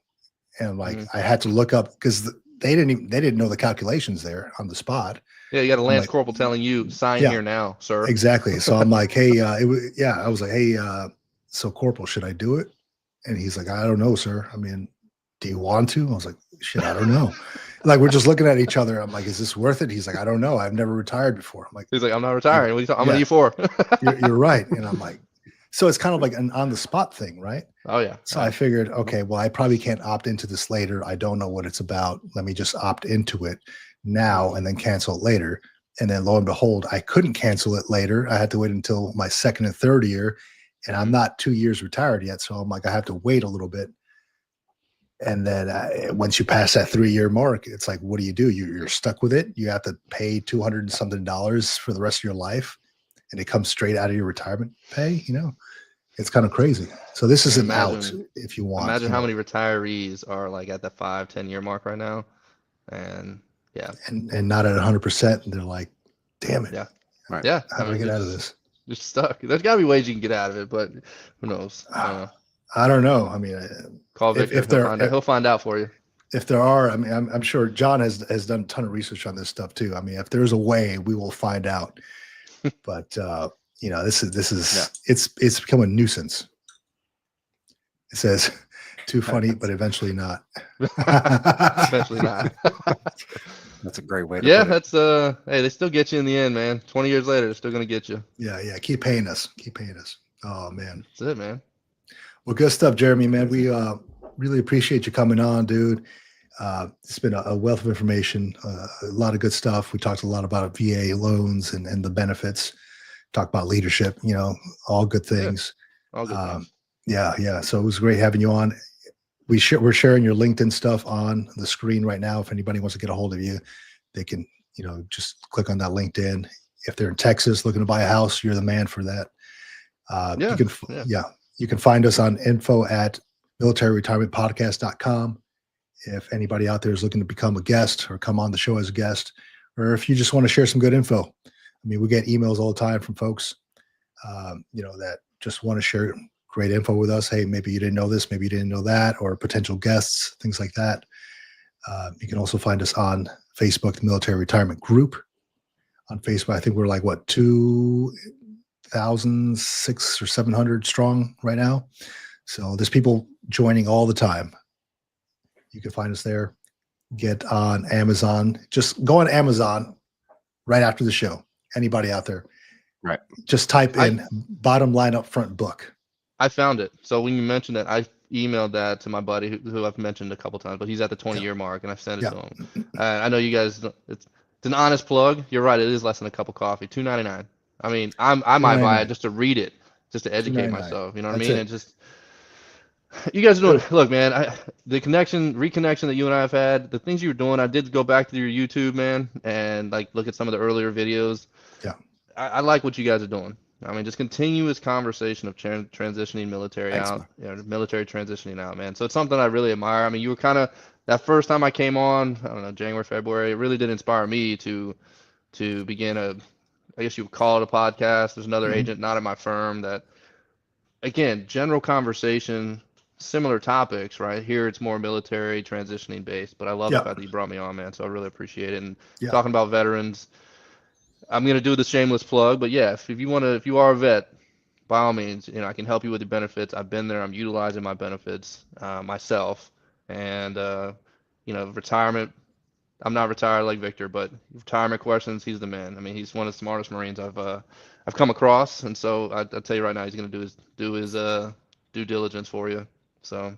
And I'm like, Mhm. I had to look up because they didn't know the calculations there on the spot. Yeah, you got a I'm Lance like, Corporal telling you sign yeah, here now, sir. exactly. So I'm like, "Hey, I was like, hey, so Corporal, should I do it?" And he's like, "I don't know, sir. I mean, do you want to?" I was like, "Shit, I don't know." Like we're just looking at each other. I'm like, "Is this worth it?" He's like, "I don't know. I've never retired before." I'm like, He's like, I'm not retiring. What are you talking? I'm yeah, an E4. you're right. And I'm like, so it's kind of like an on the spot thing, right? Oh yeah. So I figured, okay, well, I probably can't opt into this later. I don't know what it's about. Let me just opt into it now and then cancel it later. And then lo and behold, I couldn't cancel it later. I had to wait until my second and third year. And I'm not 2 years retired yet. So I'm like, I have to wait a little bit. And then once you pass that 3-year mark, it's like, what do? You're stuck with it. You have to pay $200 and something for the rest of your life. And it comes straight out of your retirement pay, It's kind of crazy. So this is an out if you want. Imagine how many retirees are like at the 5-10 year mark right now. And yeah. And not at 100%. And they're like, damn it. Yeah. Right. Yeah. How do I get out of this? You're stuck. There's gotta be ways you can get out of it, but who knows? I don't know. I don't know. I mean, Call Victor. He'll find out for you. If there are, I mean, I'm sure John has done a ton of research on this stuff too. I mean, if there's a way, we will find out. But this is it's become a nuisance. It says too funny, but eventually not. Eventually not. That's a great way to Yeah, put it. that's hey, they still get you in the end, man. 20 years later, they're still gonna get you. Yeah. Keep paying us. Oh man. That's it, man. Well, good stuff, Jeremy, man. We really appreciate you coming on, dude. It's been a wealth of information, a lot of good stuff. We talked a lot about VA loans and the benefits, talked about leadership, all good things. All good things. Yeah. So it was great having you on. We're sharing your LinkedIn stuff on the screen right now. If anybody wants to get a hold of you, they can, just click on that LinkedIn. If they're in Texas looking to buy a house, you're the man for that. You can find us on info@militaryretirementpodcast.com. If anybody out there is looking to become a guest or come on the show as a guest, or if you just want to share some good info. I mean, we get emails all the time from folks. that just want to share great info with us. Hey, maybe you didn't know this, maybe you didn't know that, or potential guests, things like that. You can also find us on Facebook, the Military Retirement Group. On Facebook, I think we're like, 2,006 or 700 strong right now. So there's people joining all the time. You can find us there. Get on Amazon. Just go on Amazon right after the show. Anybody out there? Right. Just type in bottom line up front book. I found it. So when you mentioned that, I emailed that to my buddy who I've mentioned a couple times, but he's at the 20-year mark, and I sent it to him. I know you guys. It's an honest plug. You're right. It is less than a cup of coffee. $2.99. I mean, I might buy it just to read it, just to educate myself. You know what I mean? And just you guys are doing. Look, man, the reconnection that you and I have had, the things you were doing. I did go back to your YouTube, man, and like look at some of the earlier videos. Yeah. I like what you guys are doing. I mean, just continuous conversation of transitioning military out, military transitioning out, man. So it's something I really admire. I mean, you were kind of that first time I came on, I don't know, January, February. It really did inspire me to begin I guess you would call it a podcast. There's another agent not at my firm that, again, general conversation, similar topics, right? Here it's more military transitioning based, but I love the fact that you brought me on, man. So I really appreciate it. And talking about veterans, I'm gonna do the shameless plug, but yeah, if you are a vet, by all means, I can help you with the benefits. I've been there. I'm utilizing my benefits myself, and retirement. I'm not retired like Victor, but retirement questions, he's the man. I mean, he's one of the smartest Marines I've come across, and so I tell you right now, he's gonna do his due diligence for you. So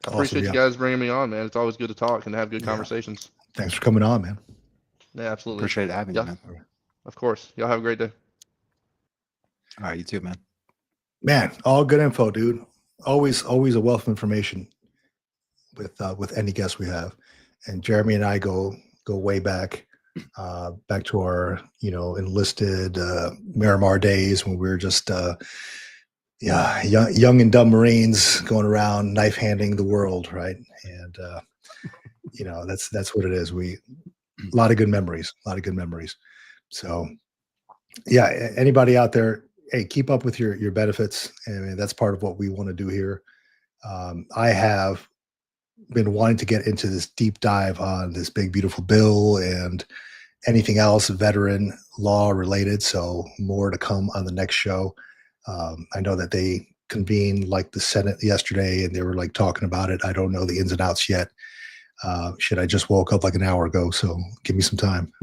I appreciate you guys bringing me on, man. It's always good to talk and have good conversations. Thanks for coming on, man. Yeah, absolutely. Appreciate having you, man. Of course. Y'all have a great day. All right, you too, man. Man, all good info, dude. Always a wealth of information with any guest we have. And Jeremy and I go way back to our enlisted Miramar days when we were just young and dumb Marines going around knife handing the world, right? And that's what it is. A lot of good memories. So yeah, anybody out there, hey, keep up with your benefits. I mean, that's part of what we want to do here. I have been wanting to get into this deep dive on this big, beautiful bill and anything else veteran law related. So more to come on the next show. I know that they convened like the Senate yesterday and they were like talking about it. I don't know the ins and outs yet. Shit, I just woke up like an hour ago, so give me some time.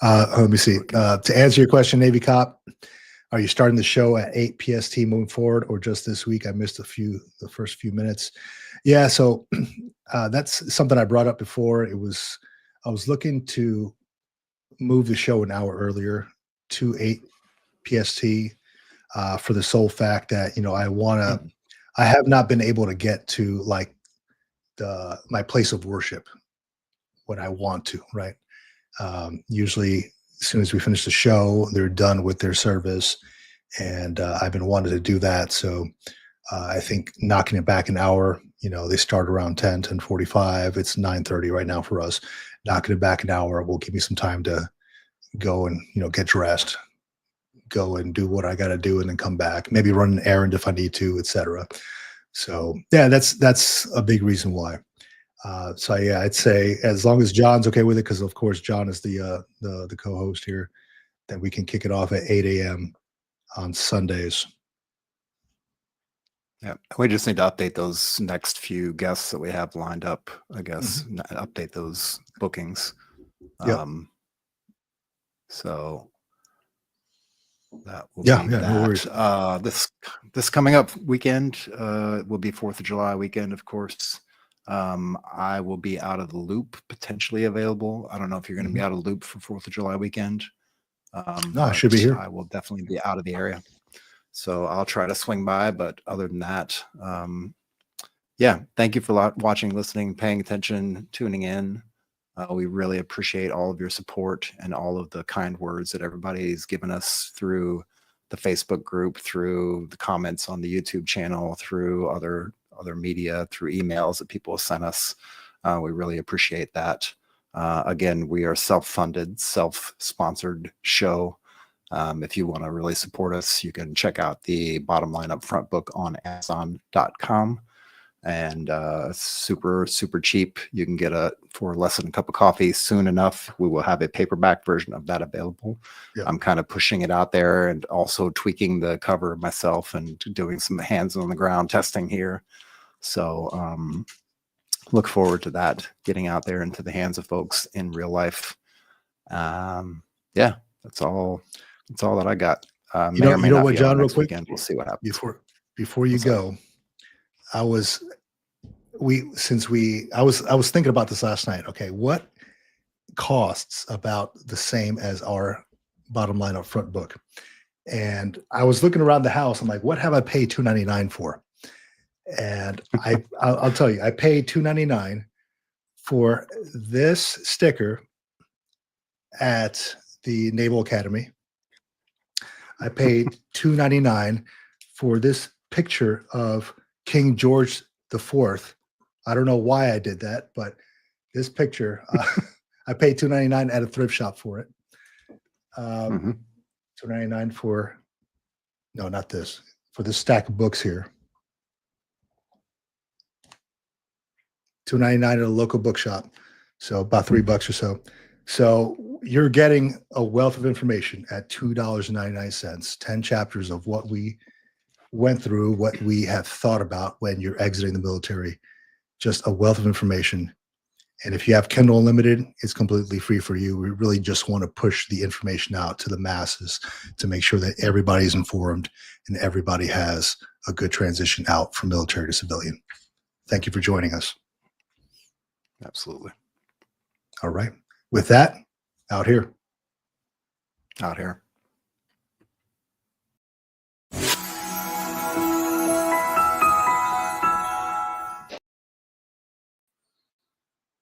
Let me see. To answer your question, Navy Cop, are you starting the show at 8 PST moving forward, or just this week? I missed the first few minutes. Yeah, so that's something I brought up before. I was looking to move the show an hour earlier to 8 PST for the sole fact that I have not been able to get to like my place of worship when I want to, right? Usually as soon as we finish the show, they're done with their service, and I've been wanting to do that. So I think knocking it back an hour, they start around 10:45. It's 9:30 right now for us. Knocking it back an hour will give me some time to go and, get dressed, go and do what I got to do, and then come back, maybe run an errand if I need to, etc. So yeah, that's a big reason why. So yeah, I'd say as long as John's okay with it, because of course John is the co-host here, then we can kick it off at 8 a.m. on Sundays. Yeah, we just need to update those next few guests that we have lined up. I guess update those bookings. So that will be that. No worries. This coming up weekend will be 4th of July weekend, of course. I will be out of the loop, potentially available. I don't know if you're going to be out of the loop for 4th of July weekend. No, I should be here. I will definitely be out of the area. So I'll try to swing by. But other than that, thank you for watching, listening, paying attention, tuning in. We really appreciate all of your support and all of the kind words that everybody's given us through the Facebook group, through the comments on the YouTube channel, through other media, through emails that people have sent us. We really appreciate that. Again, we are self-funded, self-sponsored show. If you want to really support us, you can check out the Bottom Line Upfront book on Amazon.com. And super cheap. You can get for less than a cup of coffee soon enough. We will have a paperback version of that available. Yep. I'm kind of pushing it out there and also tweaking the cover myself and doing some hands on the ground testing here. So look forward to that getting out there into the hands of folks in real life. Yeah, that's all that I got. May or may not what, be John, on real next quick, weekend. We'll see what happens. Before you What's that? go, I was thinking about this last night. Okay, what costs about the same as our Bottom Line Upfront book? And I was looking around the house. I'm like, what have I paid $2.99 for? And I'll tell you, I paid $2.99 for this sticker at the Naval Academy. I paid $2.99 for this picture of King George IV. I don't know why I did that, but this picture, I paid $2.99 at a thrift shop for it. $2.99 for, no, not this, for this stack of books here. $2.99 at a local bookshop. So about $3 or so. So you're getting a wealth of information at $2.99, 10 chapters of what we went through, what we have thought about when you're exiting the military. Just a wealth of information. And if you have Kindle Unlimited, it's completely free for you. We really just want to push the information out to the masses to make sure that everybody's informed and everybody has a good transition out from military to civilian. Thank you for joining us. Absolutely. All right. With that, out here. Out here.